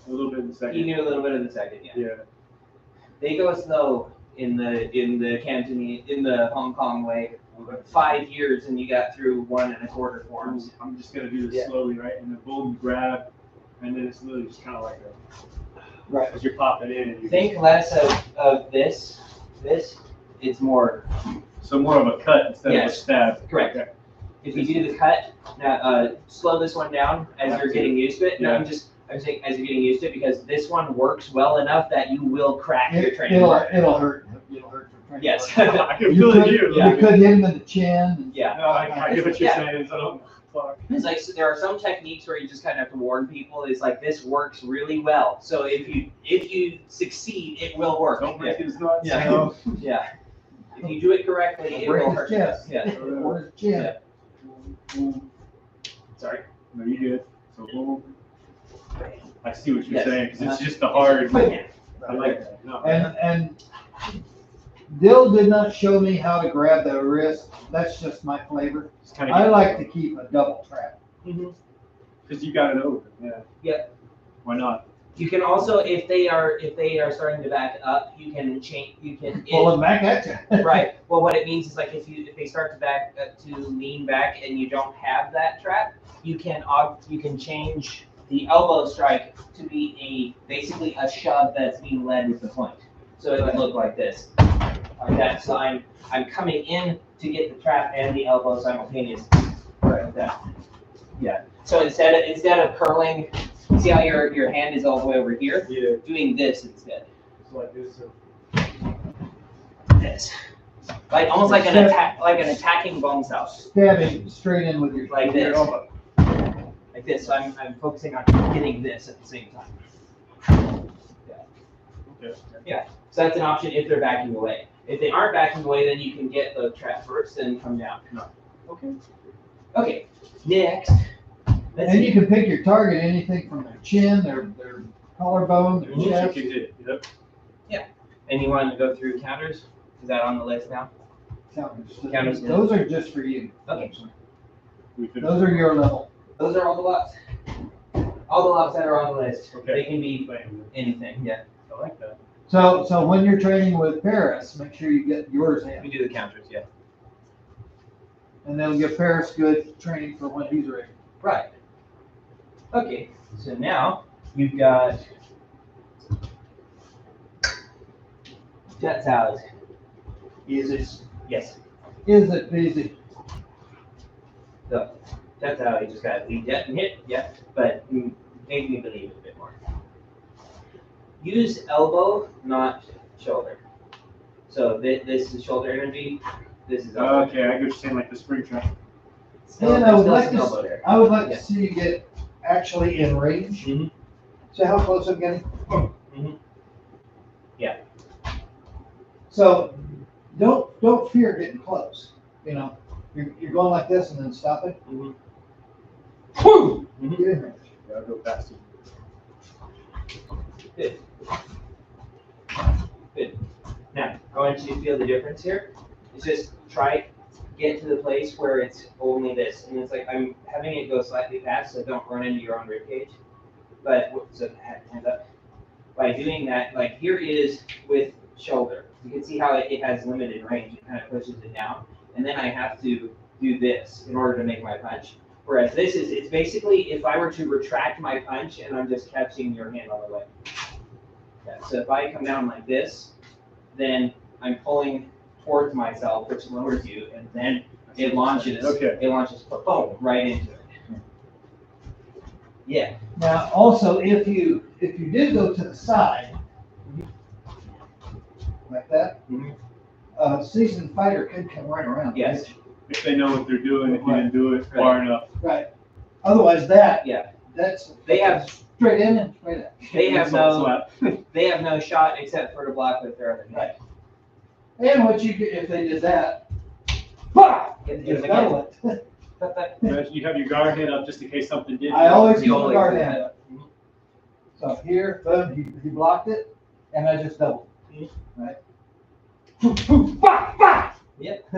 A little bit in the second. You knew a little bit of the second, yeah. Yeah. They go slow in the Cantonese, in the Hong Kong way. 5 years and you got through 1 1/4 forms. I'm just gonna do this Yeah. slowly, right? And then boom, you grab, and then it's literally just kind of like a, Right. as you're popping in. And you Think less of this. It's more so more of a cut instead of a Yes. stab. correct. Okay. If you do the cut, now slow this one down as you're getting used to it. No, Yeah. I'm saying as you're getting used to it because this one works well enough that you will crack your training It'll partner. it'll hurt. It'll hurt your training. Yes. partner. I can You feel it could, here. Yeah. you could hit him in the chin. And, Yeah. No, I get what you're Yeah. saying. So I don't fuck. It's like so there are some techniques where you just kind of have to warn people. It's like this works really well. So if you succeed, it will work. Don't break his nuts. Yeah. You know? Yeah. If you do it correctly, it break will his hurt. chest. Yeah. Or his chin. Yeah. Sorry. No, you good. So boom. I see what you're Yes. saying because it's just the hard. Yeah. I like that. No. And Dill did not show me how to grab the wrist. That's just my flavor. Just kind of. I like to keep a double trap. Because you got it open. Yeah. Yeah. Why not? You can also, if they are starting to back up, you can change. You can Pull him back at you. right. Well, what it means is like if they start to back to lean back and you don't have that trap, you can change the elbow strike to be basically a shove that's being led with the point. So it would look like this, like that. So I'm coming in to get the trap and the elbow simultaneously, right like that. Yeah. So instead of curling, see how your hand is all the way over here? Yeah. Doing this instead. It's like this. So. This. Like almost like an attacking bone south. Stabbing straight in with your Like your this. elbow. Like this. So I'm focusing on hitting this at the same time. Okay. Yeah. So that's an option if they're backing away. If they aren't backing away, then you can get the trap first and come down. No. Okay. Okay. Next. Let's And see. you can pick your target, anything from their chin, their collarbone, their You chest. can hit. Yep. And you want to go through counters? Is that on the list now? Counters. Those are just for you. Okay. We could. Those are your level. Those are all the locks. All the locks that are on the list. Okay. They can be Playing. anything. Yeah. I like that. So when you're training with Paris, make sure you get yours We in. do the counters. Yeah. And that'll give Paris good training for when he's ready. Right. Okay. So now you've got jet salad. Is it? Yes. Is it busy? So jet salad. You just got to lead jet and hit. Yeah. But make me believe it a bit more. Use elbow, not shoulder. So this is shoulder energy. This is elbow. Okay, I get what you're saying, like the spring trap. And I would Still like some to, elbow there. I would like Yeah. to see you get actually in range. Mhm. See how close I'm getting? Mhm. Yeah. So don't fear getting close. You know, you're going like this and then stopping. Mhm. Whew! Mhm. Get in range. Yeah, I'll go faster. Good. Good. Now, I want you to feel the difference here. It's just try get to the place where it's only this, and it's like I'm having it go slightly fast, so don't run into your own rib cage. But so hands up. By doing that, like here is with shoulder. You can see how it has limited range. It kind of pushes it down, and then I have to do this in order to make my punch. Whereas this is, it's basically if I were to retract my punch and I'm just catching your hand on the way. Yeah, so if I come down like this, then I'm pulling towards myself, which lowers you, and then it launches. Okay. It launches, boom, right into it. Yeah. Now, also, if you did go to the side, like that, Mhm. a seasoned fighter could come right around. Yes. If they know what they're doing, if you didn't do it far enough. Right. Otherwise that's. They have- Straight in and straight out. They have no shot except for to block with their other net. And what you get, if they did that, bah! Get Just them again. double it. Imagine you have your guard head up just in case something did. I always You keep my always guard do hand up. So here, boom, he blocked it, and I just doubled, right? Bah, bah! Yep.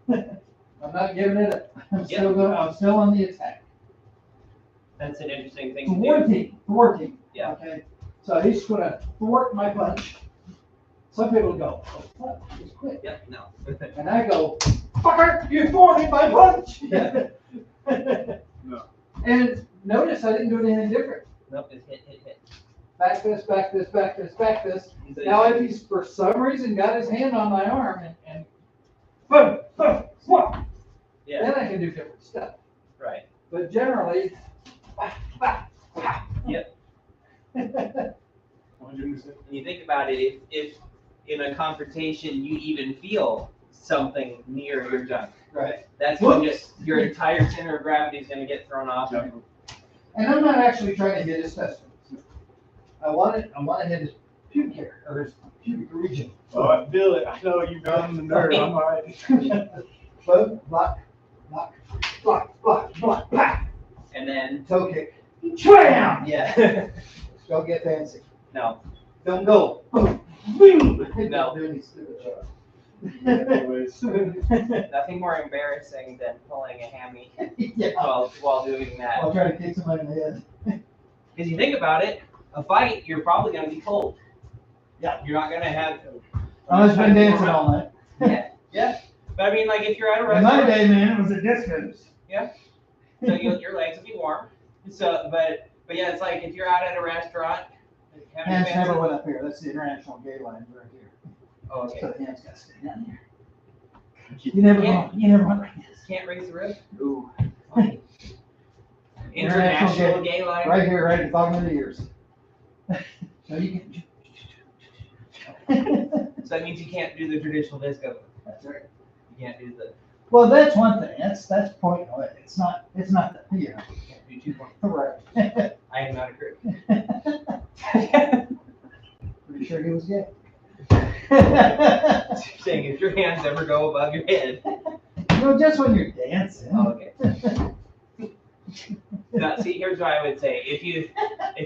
I'm not giving it up. I'm Yep. still on the attack. That's an interesting thing to do. Thwarting. Yeah. Okay, so he's gonna thwart my punch. Some people go, oh, fuck, he's quick. Yep, no. And I go, fucker, you thwarted my punch. No. And notice I didn't do anything different. Nope, it's hit. Back this, back this, back this, back this. So Now, if he's for some reason got his hand on my arm and boom, boom, swap, yeah, then I can do different stuff. right. But generally, bah, bah, bah. Yep. 100%. When you think about it, if in a confrontation you even feel something near your junk, Right. that's when just your entire center of gravity is going to get thrown off. Yeah. And I'm not actually trying to hit his testicles. I want to hit his pubic hair or his pubic region. Oh, I feel it. I know you got the nerve. I'm all right. Boom, block, block, block, block, block, block. And then, Toe kick. Bam! yeah, Don't get fancy. no, Don't go. Boom. Boom. No. Do any stupid shit. Anyways. nothing more embarrassing than pulling a hammy Yeah. while doing that. I'll try to kick somebody in the head. Because you think about it, a fight, you're probably going to be cold. Yeah. You're not going to have. I've been dancing all night. Yeah. Yeah. But I mean, like if you're at a In my restaurant, day, man, it was a discos. so your legs will be warm. So, but yeah, it's like if you're out at a restaurant, having Hands fancy- never went up here. That's the international gay line right here. Oh, okay. So the hands gotta stay down here. You never went like this. Can't raise the roof. Ooh. International International gay line. Right here, right at the bottom of the ears. So you can. So that means you can't do the traditional disco. That's right. You can't do the. Well, that's one thing. That's point away. It's not the You can't do 2 points. right. I am not a crew. Pretty sure he was gay. Saying if your hands ever go above your head. No, just when you're dancing. Oh, okay. Now, see, here's what I would say: if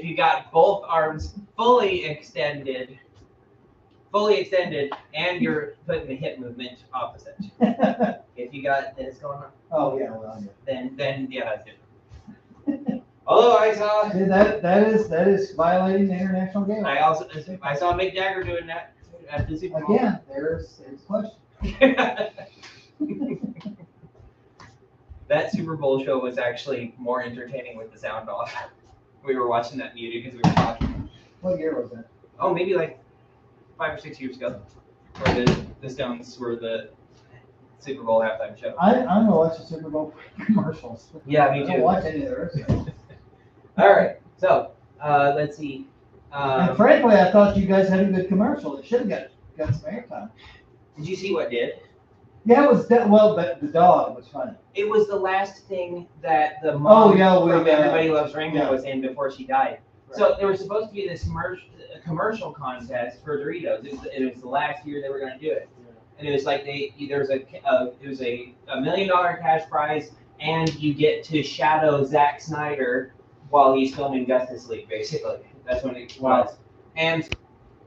you got both arms fully extended, and you're putting the hip movement opposite. If you got this going on, Oh yeah, well yeah. then yeah, that's different. Although I saw, See, that is violating the international gay law. I saw Mick Jagger doing that at the Super Bowl. Again, there's a question. That Super Bowl show was actually more entertaining with the sound off. We were watching that muted because we were talking. What year was that? Oh, maybe like 5 or 6 years ago, where the Stones were the Super Bowl halftime show. I'm gonna watch the Super Bowl commercials. Yeah, me I don't too. watch any of the rest of it. All right, so let's see. And frankly, I thought you guys had a good commercial. It should have got some airtime. Did you see what did? Yeah, it was well, but the dog was funny. It was the last thing that the mom from Everybody Loves Raymond yeah. was in before she died. Right. So there was supposed to be this commercial contest for Doritos. It was the last year they were going to do it, and it was like there was a $1 million cash prize, and you get to shadow Zack Snyder while he's filming Justice League. Basically, that's when it was. And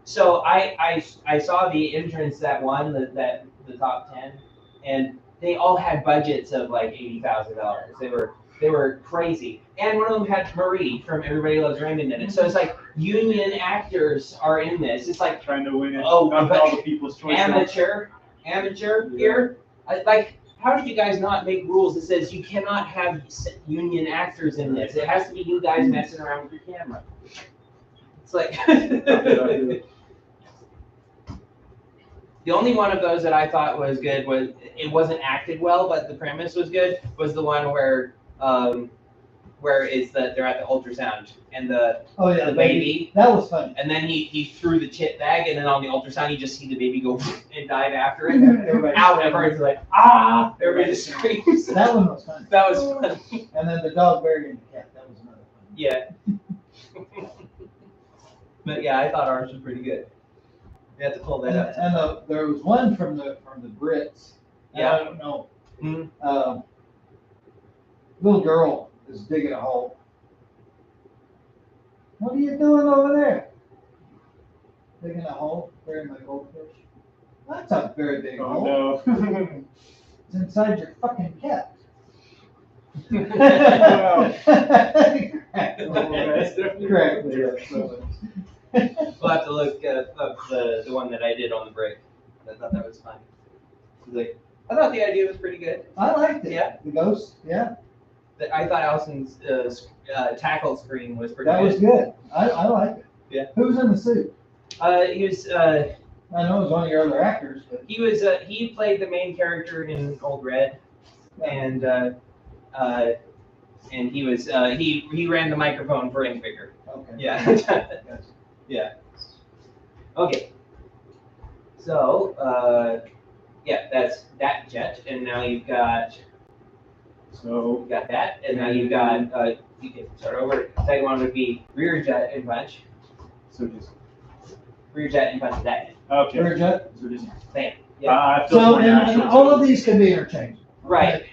so I saw the entrants that won the top 10, and they all had budgets of like $80,000. They were crazy, and one of them had Marie from Everybody Loves Raymond in it. So it's like union actors are in this. It's like Trying to win it. Oh, Not but all the people's choice. amateur here. Like, how did you guys not make rules that says you cannot have union actors in this? It has to be you guys messing around with your camera. It's like. The only one of those that I thought was good was, it wasn't acted well, but the premise was good, was the one where where it's they're at the ultrasound and the Oh, yeah, the baby. That was funny. And then he threw the chip bag, and then on the ultrasound, you just see the baby go and dive after it. Everybody out, and everybody's like, ah! Everybody just screams. That one was funny. That was funny. And then the dog burying the cat, that was another one. Yeah. But yeah, I thought ours was pretty good. We had to pull that up. And there was one from the Brits. Yeah. I don't know. Mhm. Little girl is digging a hole. What are you doing over there? Digging a hole, burying my goldfish. That's a very big hole. Oh no. It's inside your fucking cat. Wow. Correct. We'll have to look up the one that I did on the break. I thought that was fun. I thought the idea was pretty good. I liked it. Yeah. The ghost, yeah. I thought Allison's tackle screen was pretty That good. was good. I liked it. Yeah. Who was in the suit? He was I know it was one of your other actors, but he played the main character in Old Red, and he was he ran the microphone for Infigure. okay. Yeah. Yeah. Okay. So yeah, that's that jet, and now you've got that, and now you've got you can start over. Second one would be rear jet and punch. So just Rear jet and punch that. okay. Rear jet? So just Bam. Yeah. I feel So, more and natural all to of these can be interchanged. Right.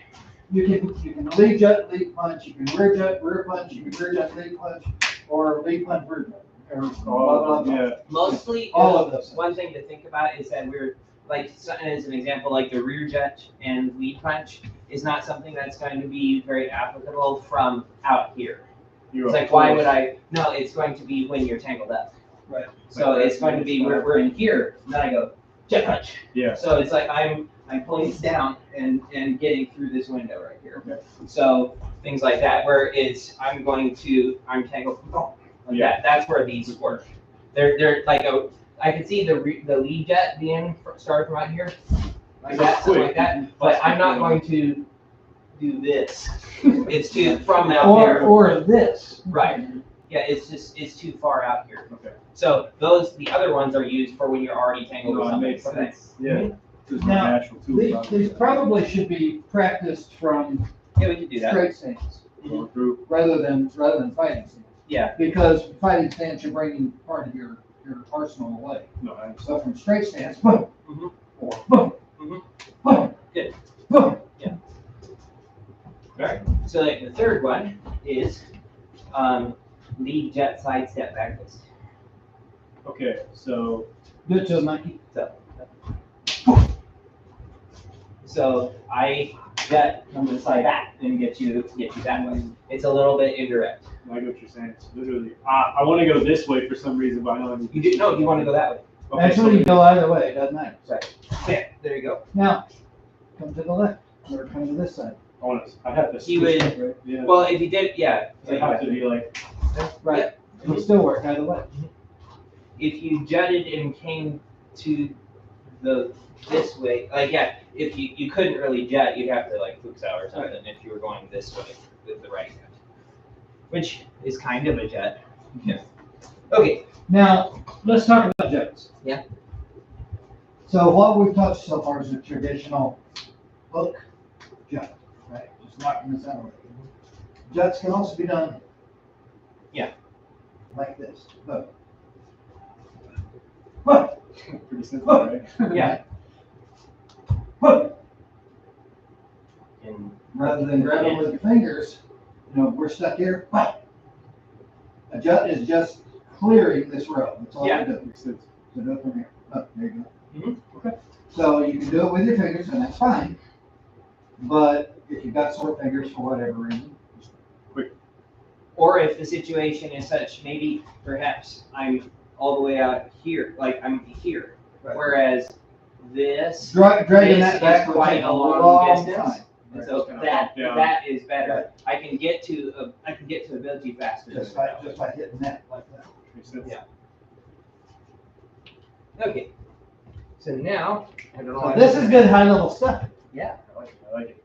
You can lead jet, lead punch, you can rear jet, rear punch, you can rear jet, lead punch, or lead punch, rear jet. Or blah, blah, blah. Yeah. Mostly, All of those. one thing to think about is that we're like, as an example, like the rear jet and lead punch is not something that's going to be very applicable from out here. You're It's like, why would I? No, it's going to be when you're tangled up. Right. So it's going to be we're in here, and then I go jet punch. Yeah. So it's like I'm pulling this down and getting through this window right here. Okay. So things like that, where I'm tangled. Like Yeah. that. That's where these work. They're like I can see the lead jet being started from out here, like that, something like that. But I'm not going to do this. It's too from out there. Or this. Right. Yeah, it's too far out here. Okay. So the other ones are used for when you're already tangled with Well, something. makes sense. Yeah. It's more Now, natural too. These probably should be practiced from Yeah, we could do that. straight stance Going through. rather than fighting stance. Yeah. Because fighting stance, you're bringing part of your arsenal away. No, I So from straight stance, boom, Mhm. or boom, Mhm. boom, Good. boom. Alright. So like the third one is lead jet side step back fist. Okay, so Do it to a monkey. So I jet from the side back and get you that way. It's a little bit indirect. I get what you're saying. It's literally, I want to go this way for some reason, but I know I need to. You want to go that way. Okay, Actually, you so- go either way, it doesn't matter. Yeah, there you go. Now, come to the left, or come to this side. I have to. He switch would- it, right? Yeah. Well, if you did, yeah. I have to be like, Right. It'll still work either way. If you jutted and came to this way, like yeah, if you couldn't really jet, you'd have to like fuchs-out or something if you were going this way with the right hand, which is kind of a jet. Yeah. Okay. Now, let's talk about jets. Yeah. So what we've touched so far is a traditional hook jet, right? Just knocking this out. Jets can also be done. Yeah. Like this. Look. Hook, pretty simple, right? Yeah. hook. And Rather than grabbing with your fingers, we're stuck here. A jet is just clearing this row. That's all Yeah. it does. Makes sense. So do it from here. Oh, there you go. Mhm. Okay. So you can do it with your fingers, and that's fine. But if you've got sore fingers for whatever reason, or if the situation is such, maybe perhaps I'm all the way out here, like I'm here, Right. whereas this dragging This that back is will quite take a long distance. time. And so Yeah. that is better. I can get to ability faster. Just by hitting that like that. Makes sense. Yeah. Okay. So now I don't know. So this is good high level stuff. Yeah. I like it.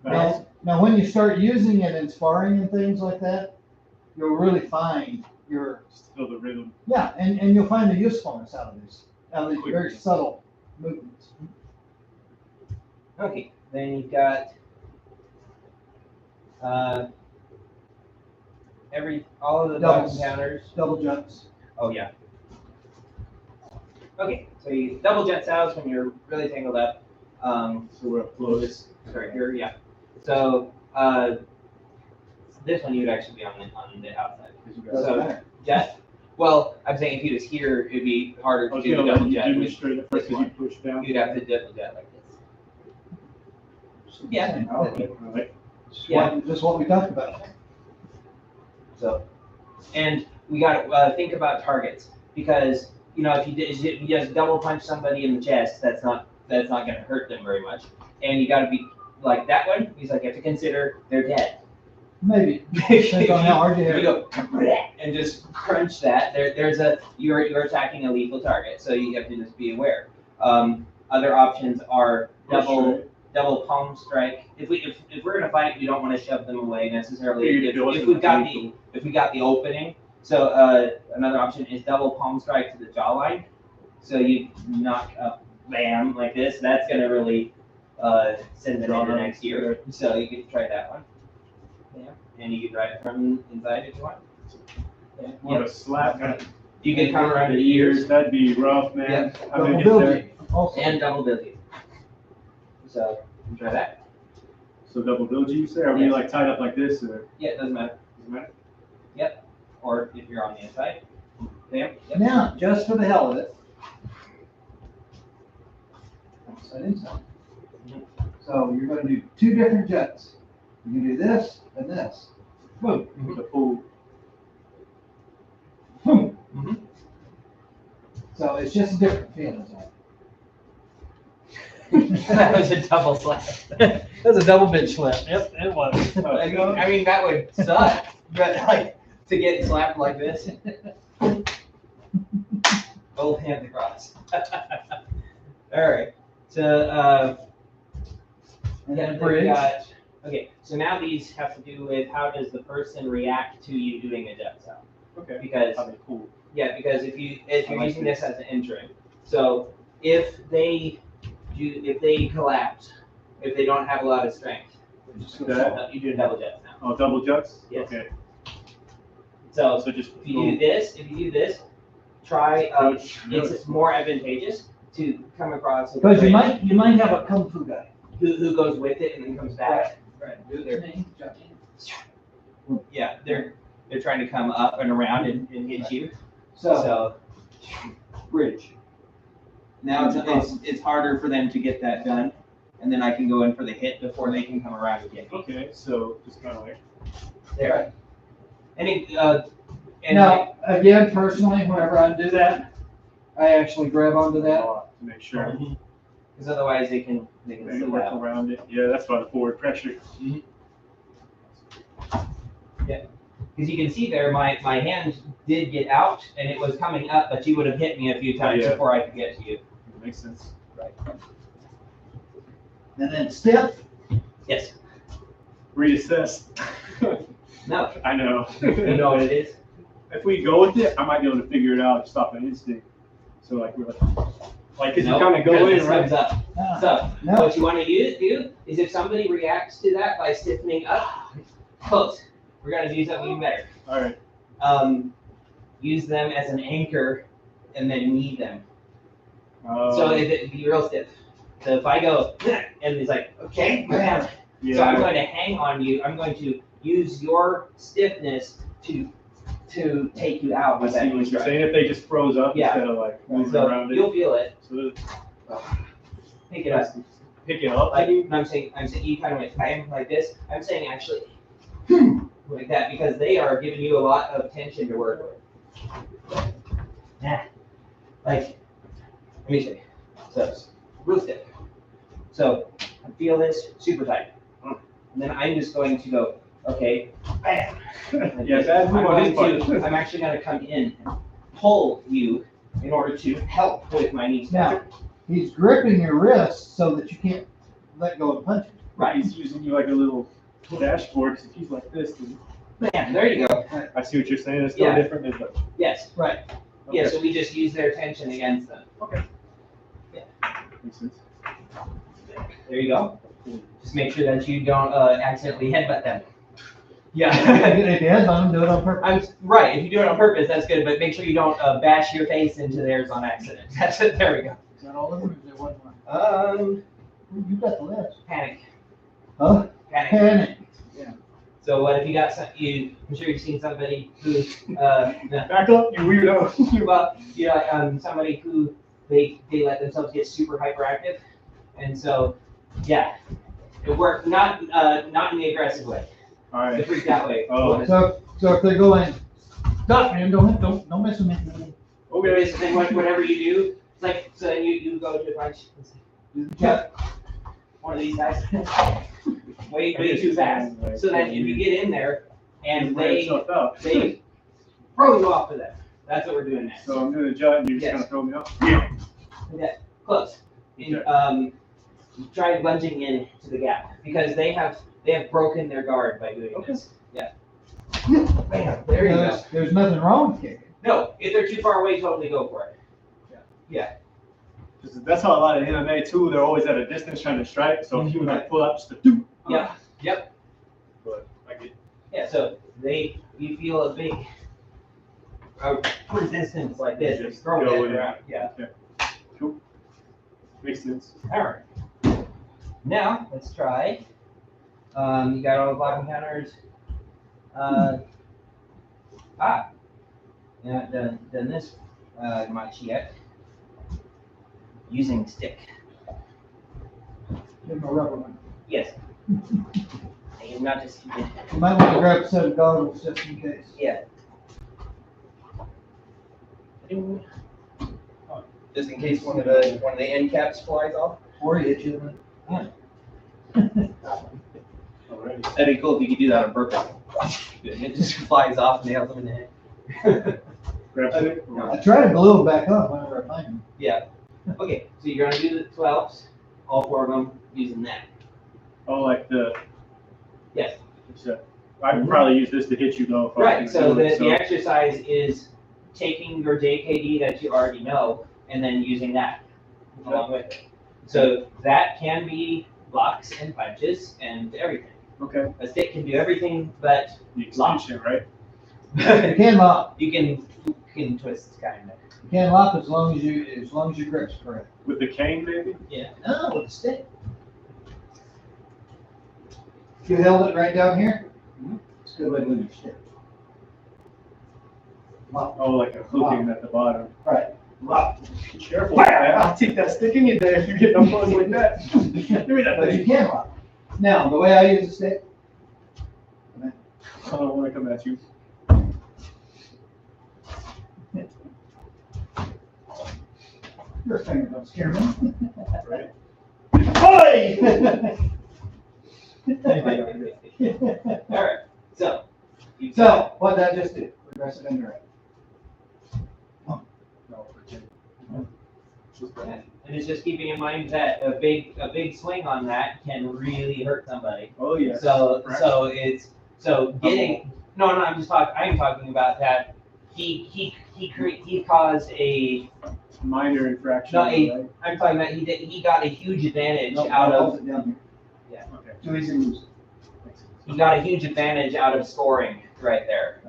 Now, Now, when you start using it in sparring and things like that, you'll really find your, Just feel the rhythm. yeah, and you'll find the usefulness out of these very subtle movements. Okay, then you've got all of the dog counters. Double jumps. Oh yeah. Okay, so you double jet sounds when you're really tangled up. So we're up close. Right here, yeah. So this one you would actually be on the outside. So jet. Well, I'm saying if he was here, it'd be harder to do the double jet. You do it straight up first because you push down. You'd have to double jet like this. Yeah. Right. Just what we talked about. So, and we got to think about targets because if you just double punch somebody in the chest, that's not going to hurt them very much. And you got to be like that one. He's like, you have to consider they're dead. Maybe. Depends on how hard you hit. You go and just crunch that. You're attacking a lethal target, so you have to just be aware. Other options are double palm strike. If we're in a fight, we don't want to shove them away necessarily. If we got the opening. So another option is double palm strike to the jawline. So you knock up, bam, like this. That's gonna really send them into next year. So you can try that one. Yeah, and you can try it from inside if you want. Yeah. More of a slap. You can come around the ears. That'd be rough, man. Yep. Double billy. And double billy. So you can try that. So double billy, you say? Are we like tied up like this, or? Yeah, it doesn't matter. Doesn't matter. Yep. Or if you're on the inside. Bam. Yep. Now, just for the hell of it. Outside, inside. So you're going to do two different jets. You can do this and this. Boom. The pull. Boom. Mm-hmm. So it's just a different feeling. That was a double slap. That was a double bitch slap. Yep, it was. I mean that would suck, but like to get slapped like this. Both hands across. All right. So And then we bridge. got. Okay, so now these have to do with how does the person react to you doing a jet sound? Okay. Because That'd be cool. yeah, because if you're using this as an entering, so if they collapse, if they don't have a lot of strength, you do a double jet sound. Oh, double jets? Yes. Okay. So just if you do this, try. It's more advantageous to come across. Because you might have a kung fu guy. Who goes with it and then comes back. Right. Yeah, they're trying to come up and around and hit you. So Bridge. Now it's harder for them to get that done, and then I can go in for the hit before they can come around and get me. Okay, so just kind of like. There. now, again, personally, whenever I do that, I actually grab onto that. To make sure. Because otherwise they can They slip work out. around it. Yeah, that's by the forward pressure. Yeah. Because you can see there, my hand did get out and it was coming up, but you would have hit me a few times before I could get to you. That makes sense. Right. And then stiff. Yes. Reassess. No. I know. You know what it is? If we go with it, I might be able to figure it out just off an instinct. So like we're like cause you kind of go in, this right? comes up. So what you want to do is if somebody reacts to that by stiffening up, close. We're gonna do something even better. All right. Use them as an anchor and then knee them. So So if it be real stiff. So if I go and it's like, okay, bam. yeah. So I'm going to hang on you. I'm going to use your stiffness to take you out I with see that what you're strike. saying. If they just froze up Yeah. instead of like moving So around it. you'll feel it. So Pick it up. pick it up. Like I'm saying you kind of went bam like this. I'm saying actually like that because they are giving you a lot of tension to work with. Yeah. Like let me show you. So real stiff. So I feel this super tight. And then I'm just going to go, okay, bam. Like Yeah, this. bad move on his part. I'm actually going to come in and pull you in order to help with my knees. Now, he's gripping your wrist so that you can't let go of the punches. Right. He's using you like a little dashboard, because if he's like this, then Man, there you go. I see what you're saying. It's no different than the. Yes, Right. yeah, Okay. so we just use their tension against them. Okay. Yeah. Makes sense. There you go. Just make sure that you don't accidentally headbutt them. Yeah. If you headbutt them, do it on purpose. Right, if you do it on purpose, that's good, but make sure you don't bash your face into theirs on accident. That's it, there we go. Is that all of them, or is there one more? You got the list. Panic. Huh? Panic. Panic. So what if you got I'm sure you've seen somebody who, no, Back up, you weirdo. well, somebody who, they let themselves get super hyperactive. And so, yeah, it worked, not in the aggressive way, All the right. freaked out way. Oh. So if they're going, stop, man, don't mess with me. Okay. Basically, whatever you do, it's like, so then you go to a punch, yeah, one of these guys, way too fast. So then if you get in there and they throw you off of that. That's what we're doing next. So I'm doing a jut and you're just Yes. gonna throw me off? Yeah, close. And, try lunging into the gap because they have broken their guard by doing this. Yeah. Bam, there you go. There's nothing wrong with kicking. No, if they're too far away, totally go for it. Yeah. 'Cause that's how a lot of MMA too, they're always at a distance trying to strike, so if you would like pull up just to do. Yeah. Yep. But I get. Yeah. So you feel a big resistance like this, just throw Go it with it. around. Yeah. Cool. Makes sense. All right. Now let's try. You got all the blocking counters. Yeah, done this much yet. Using stick. Give them a rubber one. Yes. And not just. You might want to grab a set of goggles just in case. Yeah. Just in case one of the end caps flies off. Or you hit you with Alrighty. That'd be cool if you could do that on purpose. It just flies off and nails them in the head. Grab stick. I try to glue them back up whenever I find them. Yeah. Okay, so you're gonna do the 12s, all 4 of them using that. Oh, like the. Yes. I could probably use this to hit you though. If I Right, was so doing it, the exercise is taking your JKD that you already know and then using that along with it. So that can be blocks and punches and everything. Okay. A stick can do everything but The extension, right? You can lock. you can twist kind of. You can lock as long as your grip's correct. With the cane, maybe? Yeah. No, with a stick. You held it right down here? It's a good way to move your stick. Lock. Oh, like a hooking at the bottom. Right. Lock. Be careful. Man. I'll take that stick in you there if you get no close like that. Give me that But you thing. can lock. Now, the way I use a stick, I don't want to come at you. your finger don't scare me. Right? Hey! All right. So. So, what did I just do? Progressive indirect. No, for Jim. And it's just keeping in mind that a big swing on that can really hurt somebody. Oh, yeah. So Right. getting I'm talking about that he caused a Minor infraction. No, right? I'm talking about he got a huge advantage No, out hold of it down here. Okay. Too easy to lose. he got a huge advantage out of scoring right there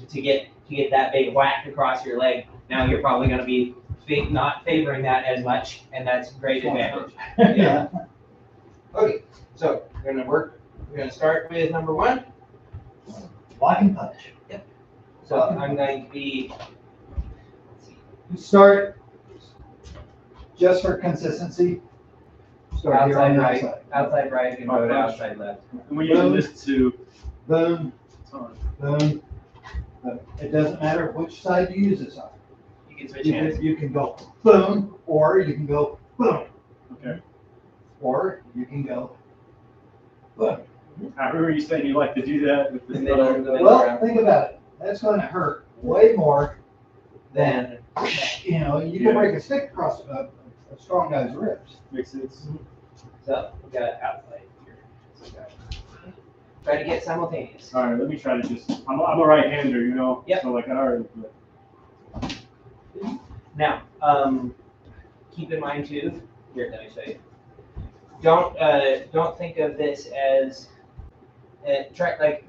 to get that big whack across your leg. Now you're probably going to be not favoring that as much, and that's a great advantage. Yeah. Okay, so we're gonna start with number 1. Block and punch. So I'm going to be, You start, just for consistency, start here on outside the right, outside. outside right, and go to outside left. And we're using this to. Boom, Ton. boom, boom. It doesn't matter which side you use this on. You can switch hands. You can go boom, or you can go boom, Okay. or you can go boom. I remember you saying you like to do that with the The middle Well, round. think about it. That's going to hurt way more than, you can Yeah. break a stick across a strong guy's ribs. Makes sense. So we got outside here. So we got Try to get simultaneous. All right, let me try to just. I'm a right-hander, you know. Yep. So like I already. Now, keep in mind too. Here, let me show you. Don't think of this as try like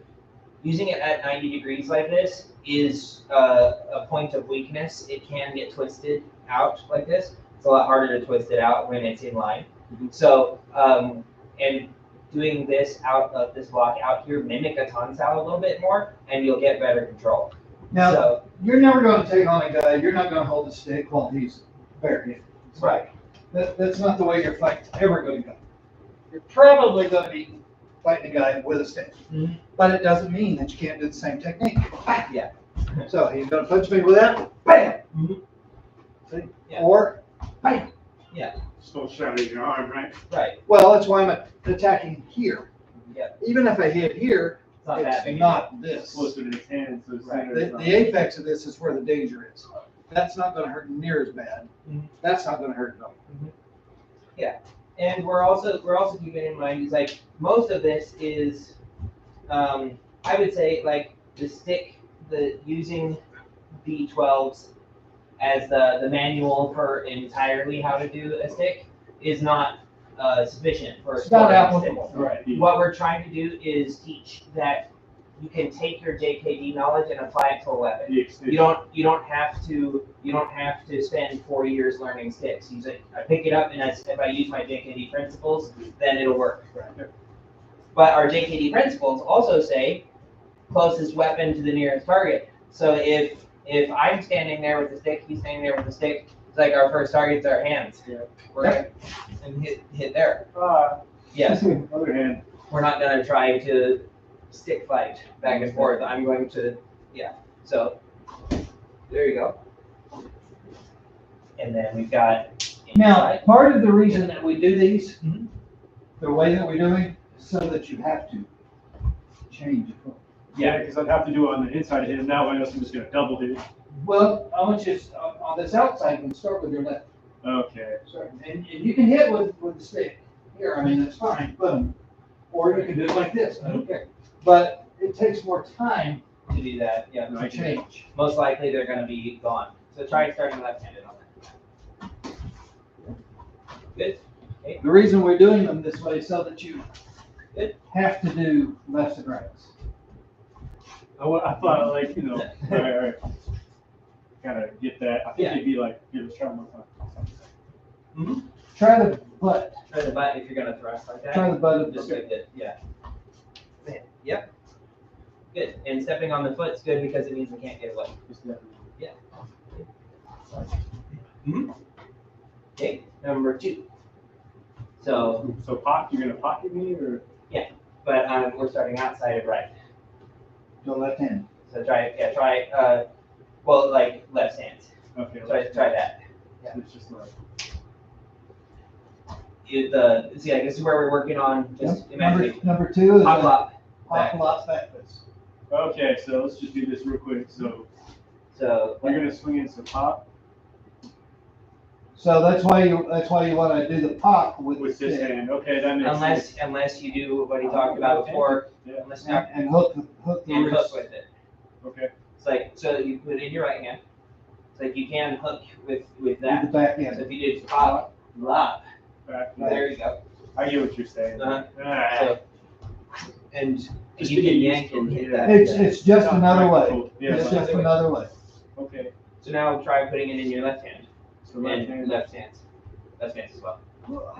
using it at 90 degrees like this is a point of weakness. It can get twisted out like this. It's a lot harder to twist it out when it's in line. So and doing this out of this block out here, mimic a tonsal a little bit more, and you'll get better control. Now, So, you're never going to take on a guy, you're not going to hold the stick while he's barehanded. right. That's not the way your fight's ever going to go. You're probably going to be fighting a guy with a stick. Mhm. But it doesn't mean that you can't do the same technique. Yeah. So he's going to punch me with that, bam! Mhm. See? Yeah. Or, bam! Still shattering your arm, right? Right. Well, that's why I'm attacking here. Yep. Even if I hit here, It's not that it's big. not this. Closer to his hand, so it's Right. The apex of this is where the danger is. That's not gonna hurt near as bad. Mhm. That's not gonna hurt at all. And we're also keeping in mind is like most of this is, I would say like the stick, using B12s as the manual for entirely how to do a stick is not sufficient for It's not scoring a stick. applicable. Right. What we're trying to do is teach that you can take your JKD knowledge and apply it to a weapon. You don't have to spend 4 years learning sticks. I pick it up and if I use my JKD principles, then it'll work. Right. But our JKD principles also say closest weapon to the nearest target. So if I'm standing there with the stick, he's standing there with the stick, it's like our first target's our hands. Yeah. We're gonna and hit there. Yes. Other hand. We're not gonna try to stick fight back and forth. I'm going to, so there you go. And then we've got Now, part of the reason that we do these, Mhm. the way that we're doing, is so that you have to change it. Yeah, because I'd have to do it on the inside of him. Now I know I'm just gonna double hit. Well, I want you to, on this outside, you can start with your left. Okay. And you can hit with the stick. Here, I mean, that's fine, boom. Or you can do it like this, I don't care. But it takes more time to do that, yeah. to change. Most likely they're gonna be gone. So try starting left-handed on that. Good. The reason we're doing them this way is so that you Good. have to do lefts and rights. I thought like, you know, all right. Gotta get that. I think Yeah. it'd be like, here, let's try one more time. Try the butt. Try the butt if you're gonna thrust like that. Try the butt of Just the like that, yeah. Yep. Good. And stepping on the foot's good because it means we can't get away. Just that. Okay, number 2. So, So you're gonna pocket me or? but we're starting outside of right. Go left hand. So try, well, like left stance. Okay. Try that. So it's just like. See, I guess is where we're working on, just imagine. Number 2 is Hop flop. hop flop back fist. Okay, so let's just do this real quick. So So, you're gonna swing in some pop So that's why you want to do the pop with with the this stick hand. Okay, that makes sense. unless you do what he talked about before, Yeah. unless you have and hook the and hook wrist. with it. Okay. It's like, so you put it in your right hand. It's like you can hook with With the that. back So end. if you do pop, lop, Back. there you go. I get what you're saying. Uh-huh. Ah. So, and if Just you get can used yank to and it, hit yeah. that. It's just another way. Yeah. It's just another way. Okay. So now try putting it in your left hand. So left And hand. left stance. Left stance as well.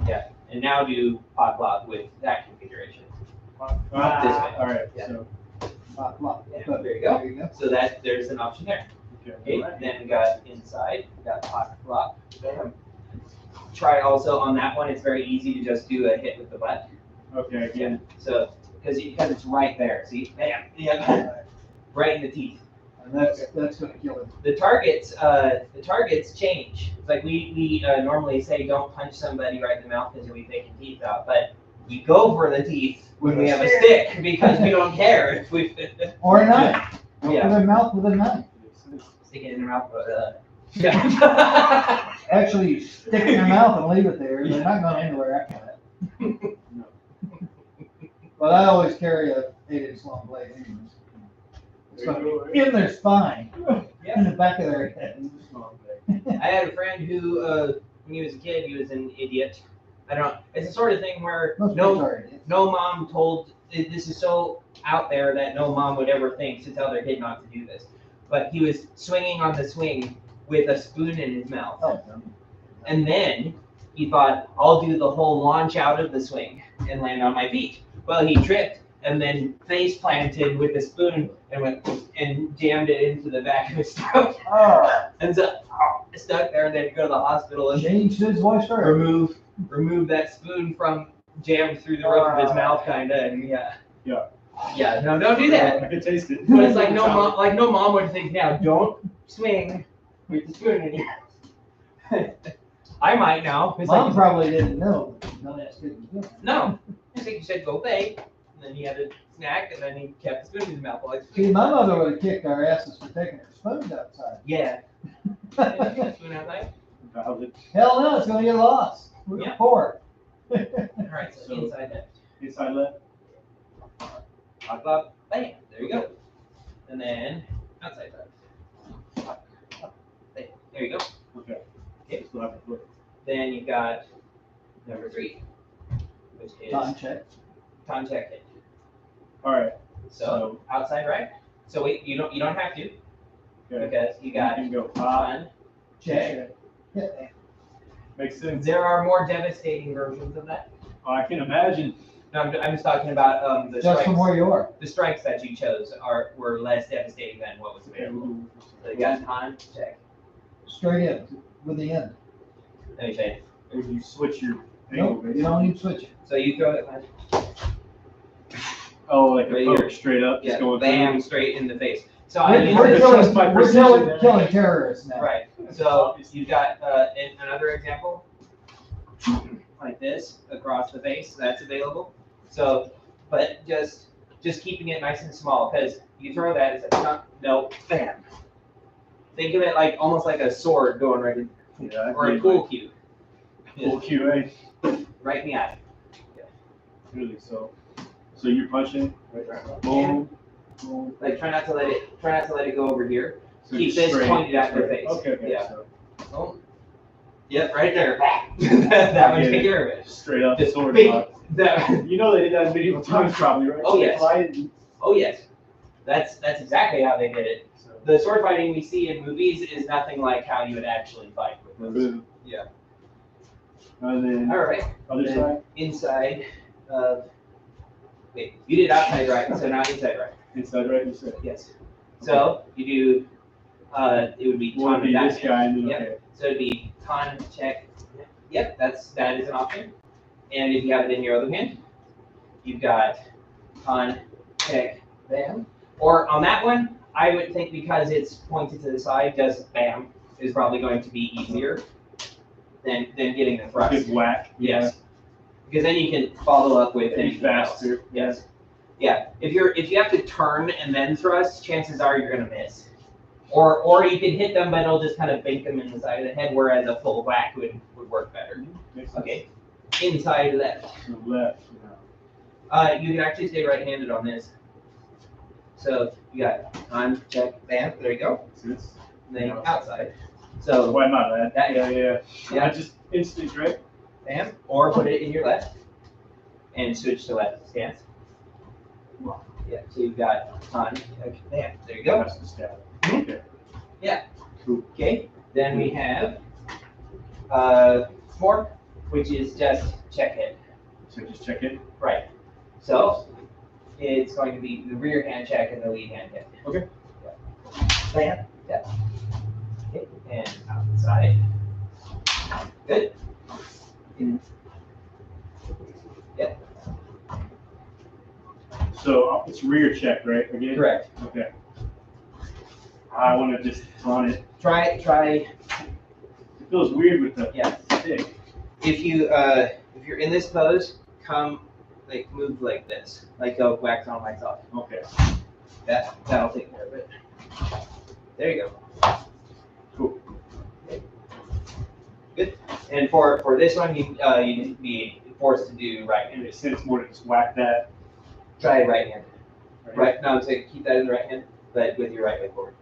Yeah. And now do pop lop with that configuration. This way. All right. Yeah. So Pop, pop. Yeah, there you go. There you go. So there's an option there. Okay, then we got inside, we got pop flop. Try also on that one, it's very easy to just do a hit with the butt. Okay. Again. So, because it's right there, see? Bam, yeah, right in the teeth. And that's gonna kill him. The targets change. It's like we normally say don't punch somebody right in the mouth because you'll be taking teeth out, but we go for the teeth when we have a stick because we don't care if we Or a knife. Go Yeah. for their mouth with a knife. stick it in their mouth. Yeah. Actually, you stick it in their mouth and leave it there. They're not going anywhere after that. But I always carry a 8-inch long blade anyways. It's gonna be in their spine, in the back of their head. I had a friend who, when he was a kid, he was an idiot. I don't know. It's the sort of thing where no mom told, this is so out there that no mom would ever think to tell their kid not to do this. But he was swinging on the swing with a spoon in his mouth. Oh, and then he thought, I'll do the whole launch out of the swing and land on my feet. Well, he tripped and then face planted with the spoon and went and jammed it into the back of his throat. And so stuck there, and then go to the hospital and changed his voice forever. remove that spoon from jammed through the roof of his mouth, kinda, and yeah, no, don't do that. I can taste it. But it's like no mom would think, now don't swing with the spoon in your mouth. I might now. It's Mom like, probably didn't know. None of that kid was doing. no. I think you said go away, and then he had a snack, and then he kept the spoon in his mouth while See, my mother would have kicked our asses for taking her spoons outside. Yeah. Spoon outside? Hell no, it's gonna get lost. We're poor. Alright, so inside left. Inside left. Pop up, bam, there you go. And then outside left. There you go. Okay. Okay. Still have to flip. Then you've got number 3, which is Time check. time check hit. All right. So outside right. So wait, you don't have to, Okay. because you got You can go time check. Yeah. Makes sense. There are more devastating versions of that. Oh, I can imagine. No, I'm just talking about the Just strikes. from where you are. The strikes that you chose were less devastating than what was available. So you got time check. Straight in with the end. Let me show you. Or you switch your angle. Nope, you don't need to switch it. So you throw it like, Oh, like Right a poke here. straight up, just yeah, going bam, through. straight in the face. So I mean, We're Just by precision. killing terrorists now. right. So you've got another example, like this across the face. That's available. So, but just keeping it nice and small, because you throw that, it's like no, bam. Think of it like almost like a sword going right in, Yeah, or a pool cue. Full QA. Right in the eye. Really, so you're punching, boom, boom. Like try not to let it go over here. So Keep you're this straight, pointed at their straight. face. Okay, Yeah. so Oh. Yep, right there. that would take care of it. straight up Just sword big- lock. that- You know they did that medieval times probably, right? Oh, yes. Fly it, oh yes, that's exactly how they did it. so The sword fighting we see in movies is nothing like how you would actually fight with those. boom. Yeah. And then All right. other Then side, Inside of. Wait, you did outside right, so now inside right. inside right, you said. Yes. So you do. It would be What would ton be of this guy and then, Yep. okay. So it'd be con check. Yep, that is an option. And if you have it in your other hand, you've got con check bam. Or on that one, I would think because it's pointed to the side, just bam is probably going to be easier than getting the thrust. Good whack. Yes. Because then you can follow up with Be anything else. faster. Yes. Yeah. If you have to turn and then thrust, chances are you're gonna miss. Or you can hit them, but it'll just kind of bink them in the side of the head, whereas a full whack would work better. Makes sense. Okay. Inside left. To the left, yeah. You can actually stay right-handed on this. So you got on, check, bam, there you go. So it's, And then outside. So why not, man? That- Yeah. Yeah. I just instant, right? bam, or put it in your left and switch to left stance. Yeah, so you've got on, check, bam, there you go. That's the stab. Mhm. Okay. Okay, then we have fork, which is just check hit. So just check it. Right. So it's going to be the rear hand check and the lead hand hit. Okay. Bam. Yeah. Okay, and outside. Good. Yep. So it's rear check, right? Again? Correct. Okay. I want to just run it. Try. It feels weird with the Yeah. stick. If you're in this pose, move like this, like go wax on, wax off. Okay. That'll take care of it. There you go. Cool. Good. And for this one, you'd be forced to do right And handed. it sense more to just whack that. Try right handed. Right, no, so keep that in the right hand, but with your right leg forward.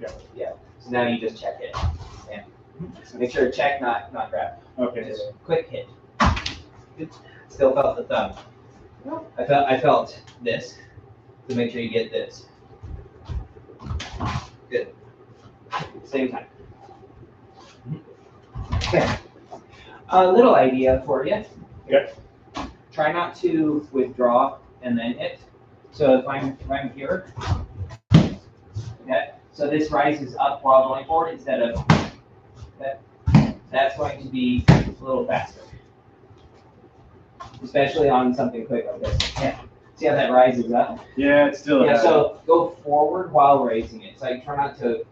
Okay. Yeah, so now you just check it. Yeah. So make sure to check, not grab. Okay. Just quick hit. Good. Still felt the thumb. I felt this, so make sure you get this. Good. Same time. Okay. A little idea for you. Okay. Try not to withdraw and then hit. So if I'm here, okay, so this rises up while going forward instead of that. That's going to be a little faster, especially on something quick like this. Yeah. See how that rises up? Yeah, it's still. Yeah. So go forward while raising it. So you try not to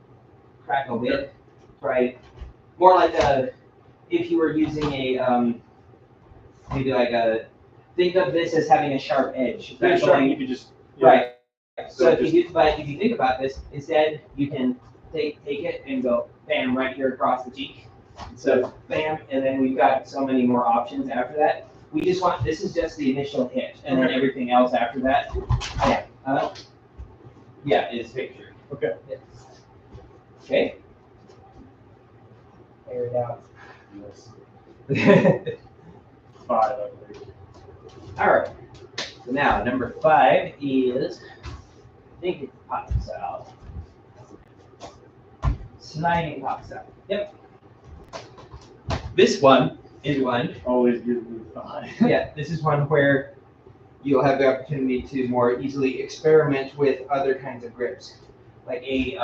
crack a whip. Right. More like if you were using a maybe like a. Think of this as having a sharp edge. Pretty sure you could just. Yeah. Right. So if you think about this, instead you can take it and go bam right here across the cheek. So bam, and then we've got so many more options after that. We just want, this is just the initial hit, and then everything else after that, is picture. Okay. Yeah. Okay. Air it out. Yes. 5, I believe. All right. So now number 5 is, I think it's pops out. Sliding pops out. Yep. This one is one. Always good with 5. Yeah, this is one where you'll have the opportunity to more easily experiment with other kinds of grips. Like a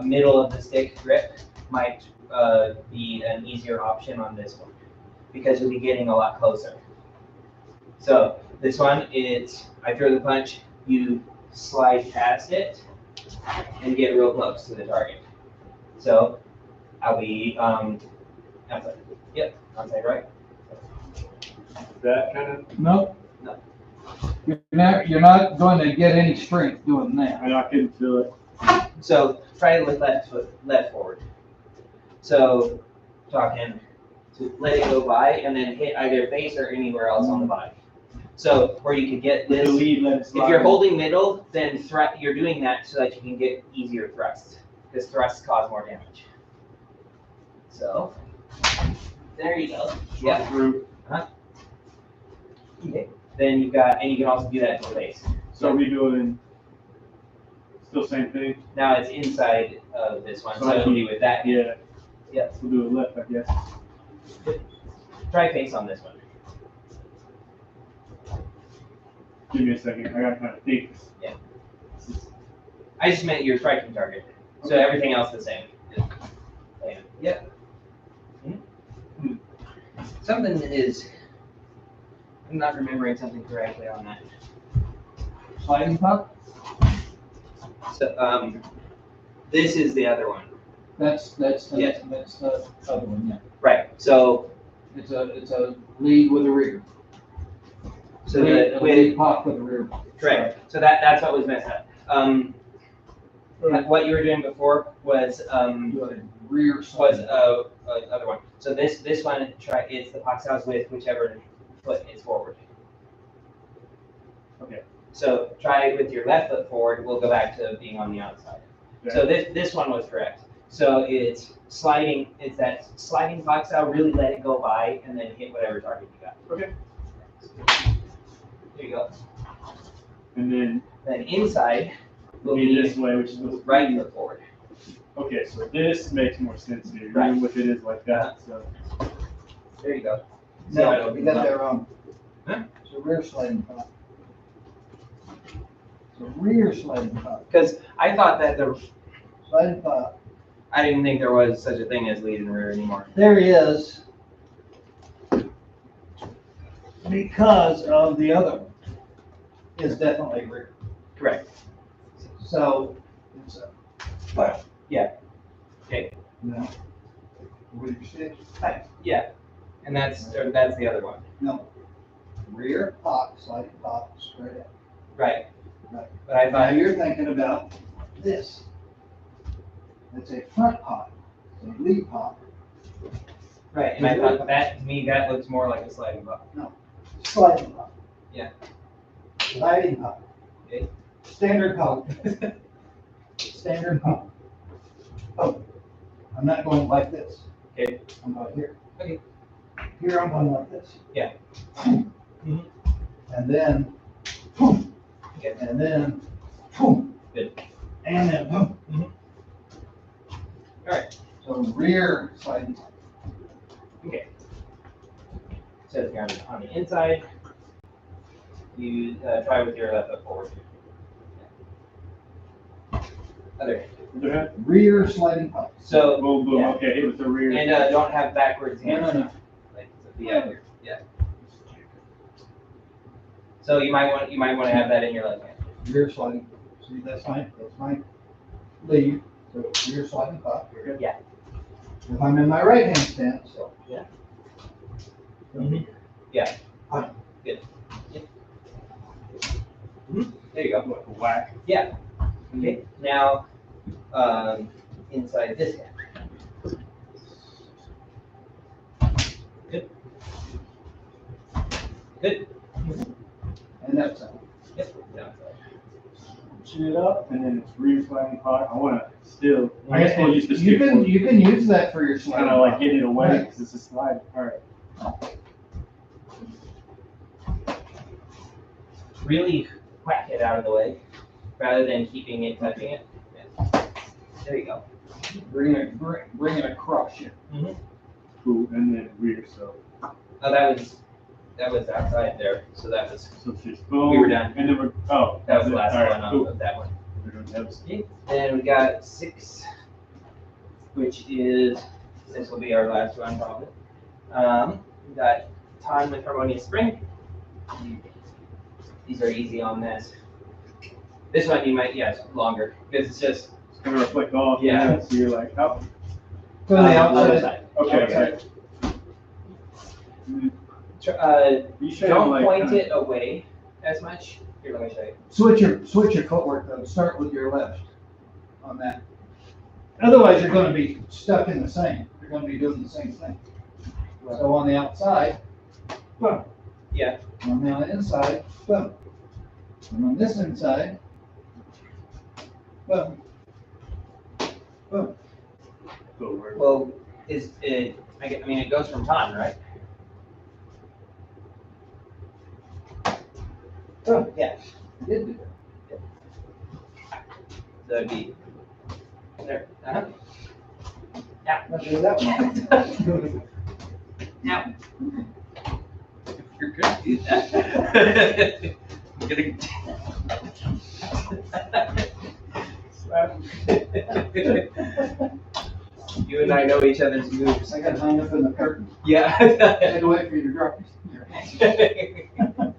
middle of the stick grip might be an easier option on this one because you'll be getting a lot closer. So this one is, I throw the punch, you slide past it and get real close to the target. So I'll be outside. Yep, outside right. That kind of. No. No. You're not going to get any strength doing that. I'm not getting to it. So try it with left forward. So talking to let it go by and then hit either face or anywhere else on the body. So where you could get this, The lead, let it slide. if you're holding middle, then you're doing that so that you can get easier thrusts because thrusts cause more damage. So there you go. Yeah. Through. Okay. Then you've got, and you can also do that to the face. So we doing still same thing? Now it's inside of this one, So so I it'll can- be with that. Yeah. Yep. We'll do it left, I guess. Try face on this one. Give me a second. I gotta kind of think. Yeah. I just meant your striking target. So everything else the same. Just play it. Yep. Hmm. Something is, I'm not remembering something correctly on that. Sliding puck? So this is the other one. That's the Yeah. other one, yeah. Right. So It's a lead with a rear. so Lead- the a with lead puck with a rear. correct. So that's what was messed up. What you were doing before was Do a rear was slide. other one. So this one it's the Paxos with whichever foot is forward. Okay. So try it with your left foot forward. We'll go back to being on the outside. So this one was correct. So it's sliding. It's that sliding Paxos. Really let it go by and then hit whatever target you got. Okay. There you go. And then Then inside will be be this way, which is supposed to be right foot forward. Okay, so this makes more sense here, Right. even if it is like that. So There you go. No, you got that wrong. Huh? It's a rear sliding puck. It's a rear sliding puck. Because I thought that Sliding puck. I didn't think there was such a thing as lead and rear anymore. There he is. Because of the other one. Is definitely rear. Correct. So, it's a. But, yeah. Okay. No. With your stick? Yeah. And that's the other one. No. Rear puck, sliding puck, straight up. Right. Right. But I Now thought you're thinking about this. It's a front puck, a lead puck, right, and I thought that to me that looks more like a sliding puck. sliding puck. Yeah. Sliding puck. Okay. Standard pop. Standard pop. Oh, I'm not going like this. Okay. I'm going here. Okay. Here I'm going like this. Yeah. And then, Okay. and then, Good. and then, All right. so rear sliding. Okay. So if you're on the inside, you try with your left foot forward. Other hand. Other hand? Rear sliding pop. So Boom, boom, yeah. okay, hit with the rear. And don't have backwards No, hands. no. Like here. Yeah. So you might want to have that in your left hand. Rear sliding. See, that's my lead. So rear sliding pop here. Yeah. If I'm in my right hand stance, so. Yeah. Mhm. Yeah. Fine. Good. Yeah. There you go. Like a whack. Yeah. Okay. Now, inside this hand. Good. Good. And that's it. Yep. Yeah. Shoot it up, and then it's rear sliding pot. I want to still, I guess we'll use the You stick. can use that for your sliding. Kind of like pop. getting it away, Right. because it's a slide. All right. Really whack it out of the way, rather than keeping it touching it. Yeah. There you go. Bring it across here. Cool, and then rear, so. Oh, that was outside there, so that was So it's just boom. We were done. And then oh. that was the last all right, one cool. of that one. We're doing those. Then we got 6, which is, this will be our last one probably. We got time with harmonious spring. These are easy on this. This one you might, yes, longer, because it's just, It's gonna reflect off. Yeah. So you're like, oh, To the other outside. side. okay. Outside. You should Don't like, point kinda- it away as much. Here, let me show you. Switch your footwork though. Start with your left on that. Otherwise, you're going to be stuck in the same. You're going to be doing the same thing. So on the outside, boom. Yeah. On the inside, boom. And on this inside, boom. Boom. Forward. Well, is it, I mean, it goes from time, right? Boom. Yeah. You did do that. So it'd be there. Uh-huh. Let's do that one. Now. You're good to do that. I'm gonna. You and I know each other's moves. I got hung up in the curtain. Yeah. I had to wait for you to drop your hands.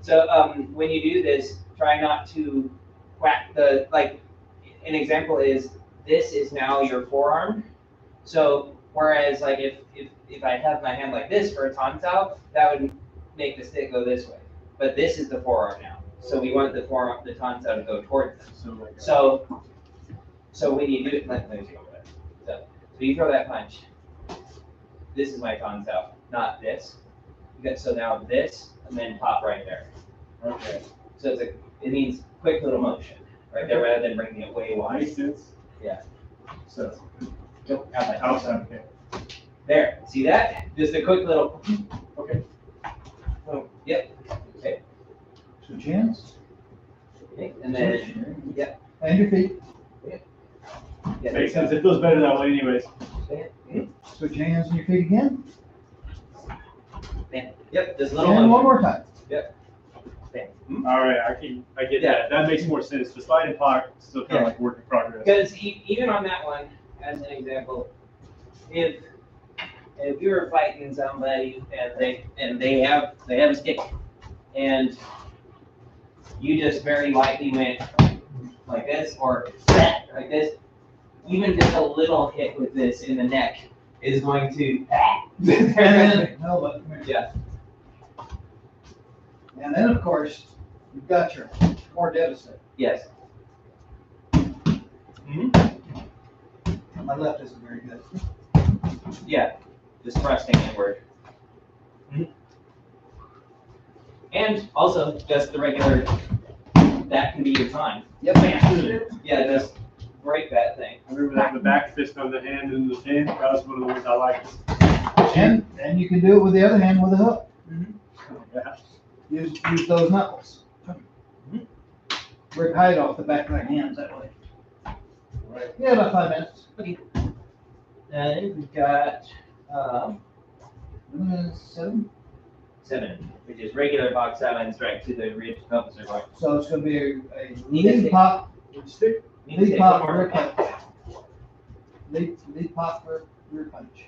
So when you do this, try not to whack the, like, an example is, this is now your forearm. So whereas like if I have my hand like this for a tonsal, that would make the stick go this way. But this is the forearm now. So we want the forearm, the tonsal to go towards them. So like, So when you do it, let me take over that. So you throw that punch. This is my tonsal, not this. So now this, and then pop right there. okay. So it means quick little motion right there, rather than bringing it way wide. Makes sense. Yeah. So, Go out like outside, okay. there. See that? Just a quick little. Okay. Boom. Yep. Okay. Switch hands. Okay. And then And your feet. yeah, Makes sense. It feels better that way anyways. Switch hands and your feet again. Yep. Just a little And one motion. more time. All right, I get Yeah. that. That makes more sense. The sliding pot is still kind of Yeah. like work in progress. Because even on that one, as an example, if you were fighting somebody and they have a stick, and you just very lightly went like this or like this, even just a little hit with this in the neck is going to. And then, no, but come here. Yeah. And then, of course, you've got your more devastating. Yes. My left isn't very good. Yeah. Just thrusting inward. And also just the regular that can be your time. Yep. Yeah, just break that thing. I remember that the back fist on the hand and the pin. That was one of the ones I liked. And you can do it with the other hand with a hook. Yeah. Use those knuckles. Rip hide off the back of their hands that way. Right. Yeah, about 5 minutes. Okay. Then we've got 7, which is regular box 7 straight to the ribs, pelvis, or groin. So it's going to be a Need a lead stick. pop, Stick. Need to lead take pop, one rear more. punch. Lead pop, rear punch.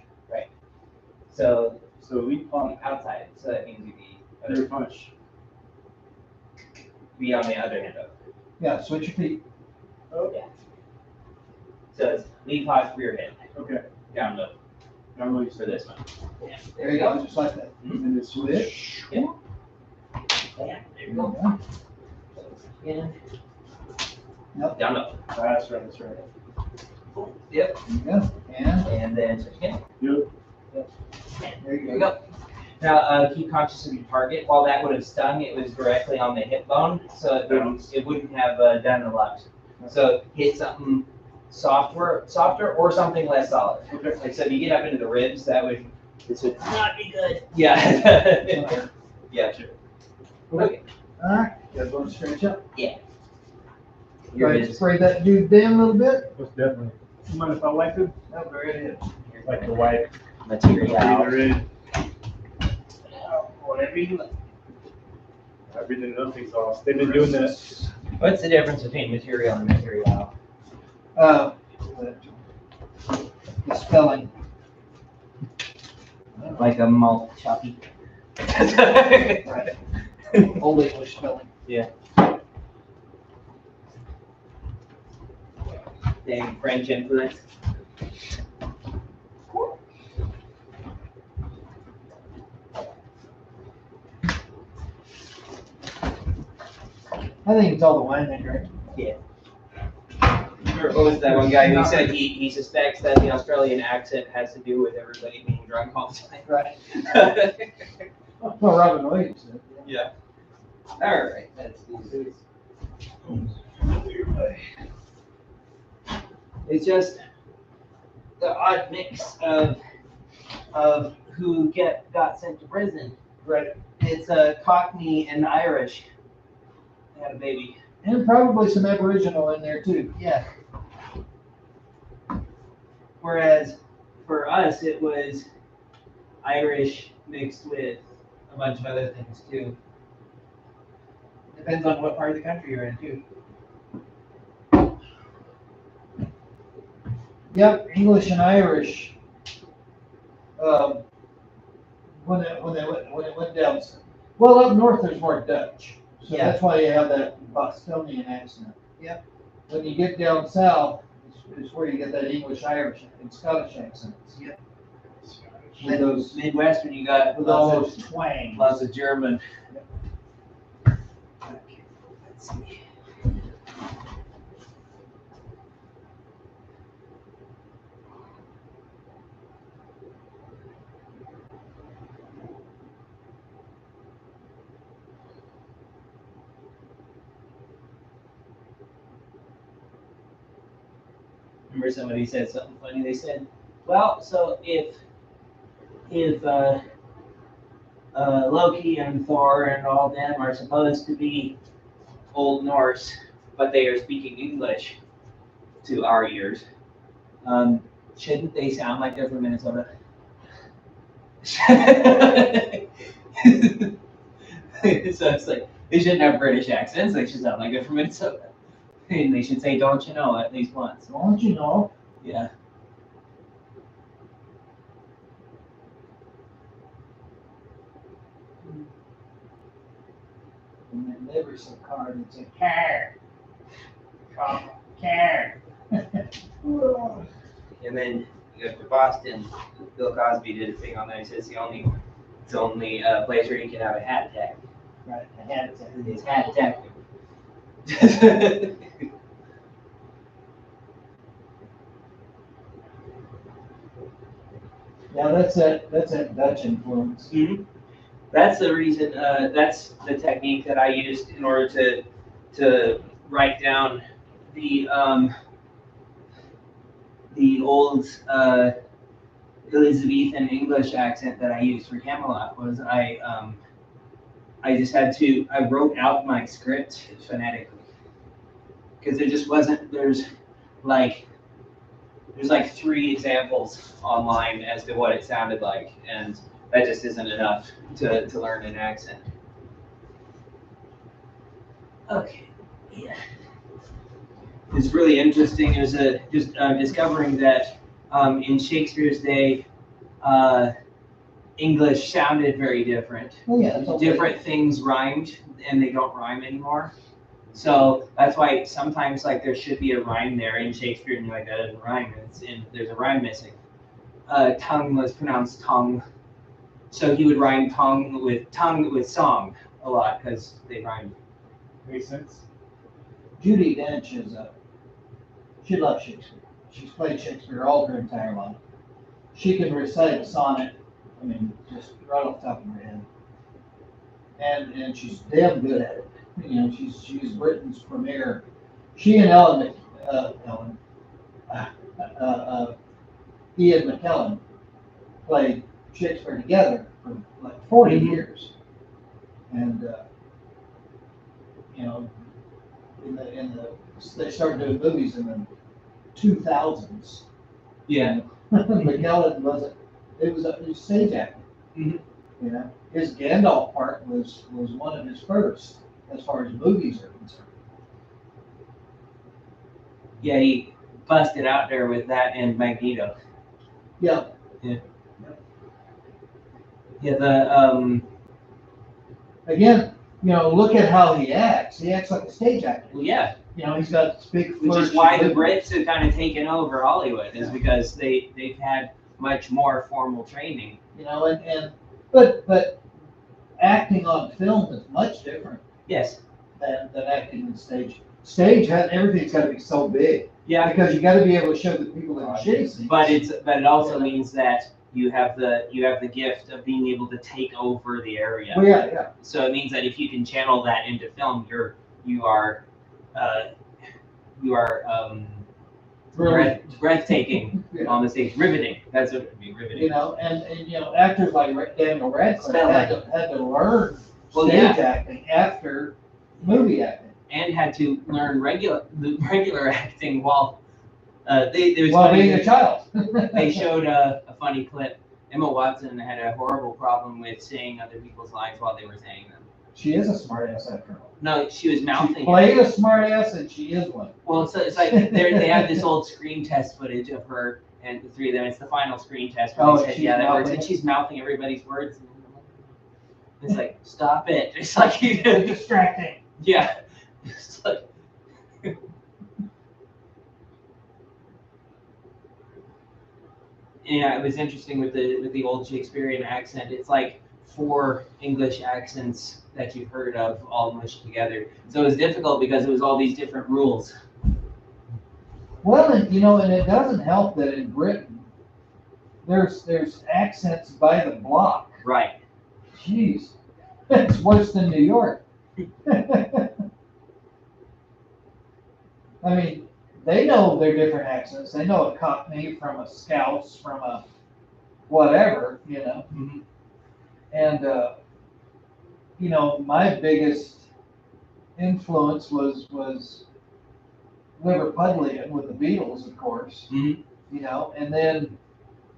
So So lead pump, outside, so that means you rear punch. be on the other hand up. Yeah, switch your feet. So it's lead pop, rear head, Okay. down low Now we for this one. Yeah. There you go, just like that. And then switch. Yeah, there you go. Yeah. Yep. Down low. That's right. That's right. Yep. There you go. And then switch again. Yep. There you There you go. go. Now, keep conscious of your target. While that would have stung, it was directly on the hip bone, so it wouldn't have done a lot. So hit something softer, or something less solid. Okay. Like, so if you get up into the ribs, this would not be good. Yeah. Yeah, sure. Okay. All right, you guys want to stretch up? Your Try to ribs. spray that dude down a little bit. Most definitely. You mind if I like it? No, very good. Like the white. Material. Either in. Whatever you like. Everything, nothing's off. They've been doing that. What's the difference between material and material? The spelling. Like a malt choppy. Right. Old English spelling. Dang French influence. I think it's all the wine they drink. Or what was that one guy who said he suspects that the Australian accent has to do with everybody being drunk all the time? Right. Well, Robin Williams said. Yeah. All right, let's do this. It's just the odd mix of who got sent to prison. Right. It's a Cockney and Irish. They had a baby. And probably some Aboriginal in there too. Yeah. Whereas for us, it was Irish mixed with a bunch of other things too. Depends on what part of the country you're in too. Yep, English and Irish. When it went down, well, up north there's more Dutch, so Yeah. that's why you have that Bostonian accent. Yep. When you get down south, is where you get that English, Irish, and Scottish accents. Yep. With those, Midwest, when you got with all lots those twangs. of German. Okay, let's see. Remember somebody said something funny. They said, "Well, so if Loki and Thor and all them are supposed to be Old Norse, but they are speaking English to our ears, shouldn't they sound like they're from Minnesota?" So it's like they shouldn't have British accents. They should sound like they're from Minnesota. And they should say, "Don't you know?" at least once. Don't you know? Yeah. And then there was some card that said, "Car." Car. And then you go to Boston. Bill Cosby did a thing on there. He says it's the only place where you can have a hat attack. Right, a hat attack. It's hat attack. Yeah, that's that Dutch influence. That's the reason. That's the technique that I used in order to write down the old Elizabethan English accent that I used for Camelot was I just had to, I wrote out my script phonetically. Because there just wasn't, there's like 3 examples online as to what it sounded like, and that just isn't enough to learn an accent. Okay, yeah. It's really interesting. There's just discovering that in Shakespeare's day, English sounded very different. Oh, yeah, that's okay. Different things rhymed, and they don't rhyme anymore. So that's why sometimes like there should be a rhyme there in Shakespeare, and you're like, that doesn't rhyme. There's a rhyme missing. Tongue was pronounced tongue, so he would rhyme tongue with song a lot because they rhymed. Makes sense. Judi Dench is she loves Shakespeare. She's played Shakespeare all her entire life. She can recite a sonnet, I mean, just right off the top of her head. And she's damn good at it. You know, she's Britain's premier. She and Ian McKellen played Shakespeare together for like 40 years. And you know, they started doing movies in the 2000s. Yeah. McKellen wasn't. It was stage acting. Mm-hmm. You know, his Gandalf part was one of his first, as far as movies are concerned. Yeah, he busted out there with that and Magneto. Yeah. Yeah. Yeah. The Again, you know, look at how he acts. He acts like a stage actor. Well, yeah. You know, he's got this big. Which is why the Brits have kind of taken over Hollywood, is because they've had much more formal training. You know, but acting on film is much different. Yes. Than acting on stage. Stage has everything's got to be so big. Yeah. Because you got to be able to show the people in the shitty scenes. But it also means that you have the gift of being able to take over the area. Well, yeah. So it means that if you can channel that into film, you are breathtaking on the stage, riveting. That's what it would be, riveting. You know, and you know, actors like Daniel Radcliffe had to learn stage acting after movie acting, and had to learn regular acting while being a child. They showed a funny clip. Emma Watson had a horrible problem with saying other people's lines while they were saying them. She is a smartass after all. No, she was mouthing. She played a smartass, and she is one. Well, it's like they have this old screen test footage of her and the 3 of them. It's the final screen test where they said that words, and she's mouthing everybody's words. It's like, stop it! It's like distracting. Yeah. It's like. Yeah, it was interesting with the old Shakespearean accent. It's like 4 English accents that you've heard of all mushed together. So it was difficult because it was all these different rules. Well, and you know, and it doesn't help that in Britain there's accents by the block. Right. Jeez, it's worse than New York. I mean, they know their different accents. They know a Cockney from a Scouse from a whatever, you know. Mm-hmm. And you know, my biggest influence was Liverpudlian with the Beatles, of course. Mm-hmm. You know, and then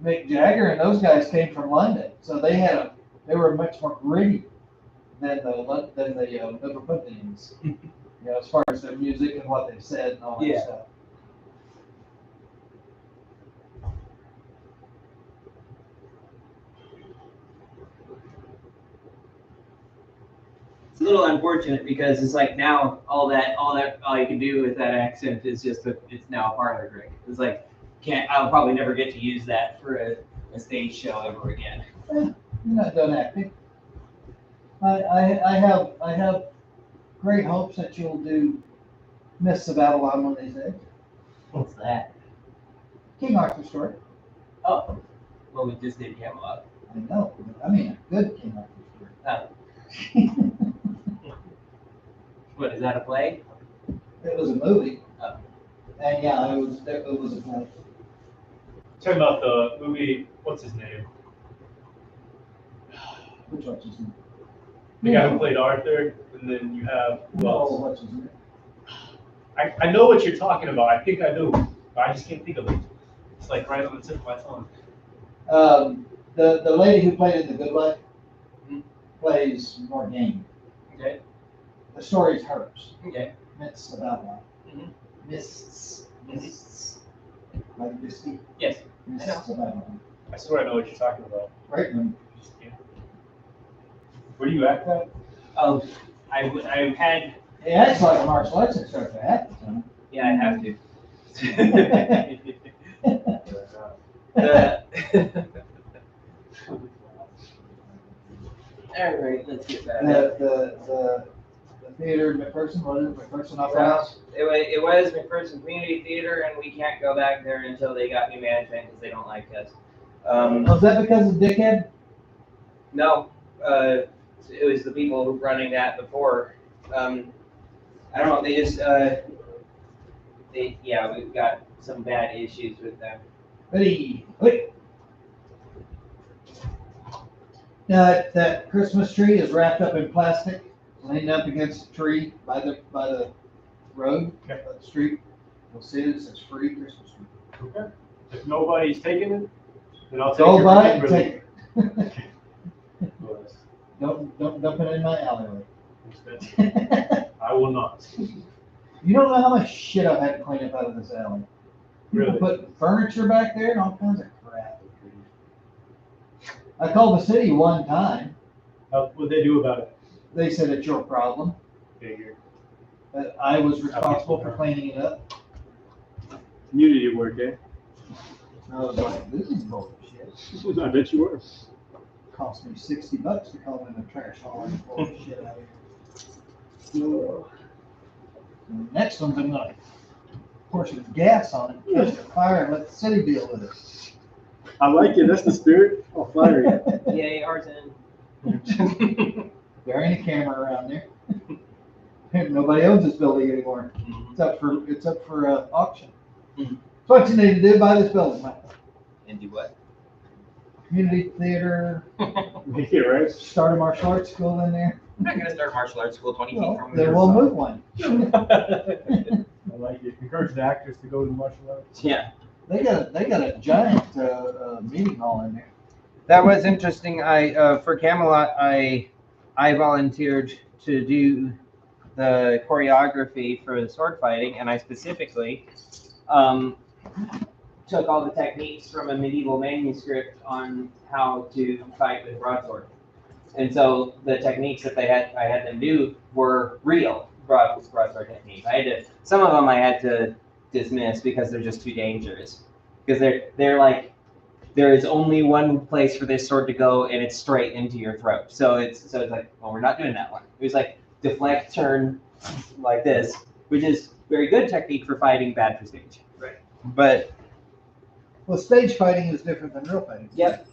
Mick Jagger and those guys came from London, so they were much more gritty than the Liverpudlians. You know, as far as their music and what they said and all that stuff. It's a little unfortunate because it's like now all you can do with that accent is just it's now a parlor trick. It's like I'll probably never get to use that for a stage show ever again. You're not done acting. I have great hopes that you'll do Miss of Avalon one of these days. What's that? King Arthur story. Oh, well, we just did Camelot. I know. I mean, a good King Arthur story. Oh. What, is that a play? It was a movie. Oh. And yeah, it was a play. Talking about the movie, what's his name? Which one's his name? The guy who played Arthur, and then you have who No, else? what's his name? I know what you're talking about. I think I do, but I just can't think of it. It's like right on the tip of my tongue. The lady who played in The Good Life Mhm. plays Morgane. Okay. The story's hers. Okay. It's about life. Mhm. Mists. Like Misty. Yes. Mists I know. about life. I swear I know what you're talking about. Great one. Where do you act at? Oh, I've had, He acts like a martial arts instructor half the time. yeah, I have to. All right, let's get back. The theater in McPherson, what is it, McPherson Opera House? It was McPherson Community Theater, and we can't go back there until they got new management because they don't like us. Was that because of Dickhead? No, it was the people who were running that before. I don't know, they just, yeah, we've got some bad issues with them. Hey, wait. That Christmas tree is wrapped up in plastic, leaning up against a tree by the road, Okay. by the street. You'll see it, it says free Christmas tree. Okay. If nobody's taking it, then I'll take Go your by it and really- take it. Don't dump it in my alleyway. I will not. You don't know how much shit I've had to clean up out of this alley. People Really? put furniture back there and all kinds of crap. I called the city one time. What'd they do about it? They said it's your problem. Figure. But I was responsible for cleaning it up. Community work, eh? I was like, this is bullshit. I bet you were. Cost me $60 to call in a trash hauler and pull the shit out of here. And the next one's I'm gonna pour some gas on it, catch the fire, and let the city deal with it. I like it. That's the spirit. I'll fire it. Yay, arson. There ain't a camera around there. Nobody owns this building anymore. It's up for auction. Mhm. So what you need to do, buy this building, man. And do what? Community theater, Make it right. start a martial arts school in there. I'm not gonna start martial arts school 20 feet Well, from then here. we'll move one. I like it. Encourage the actors to go to martial arts. Yeah. They got a giant meeting hall in there. That was interesting. For Camelot, I volunteered to do the choreography for the sword fighting, and I specifically took all the techniques from a medieval manuscript on how to fight with broadsword. And so the techniques that I had them do were real broadsword techniques. Some of them I had to dismiss because they're just too dangerous. Because they're like, there is only one place for this sword to go, and it's straight into your throat. So it's like, well, we're not doing that one. It was like deflect, turn, like this, which is very good technique for fighting, bad for stage. Right. But Well, stage fighting is different than real fighting. yep,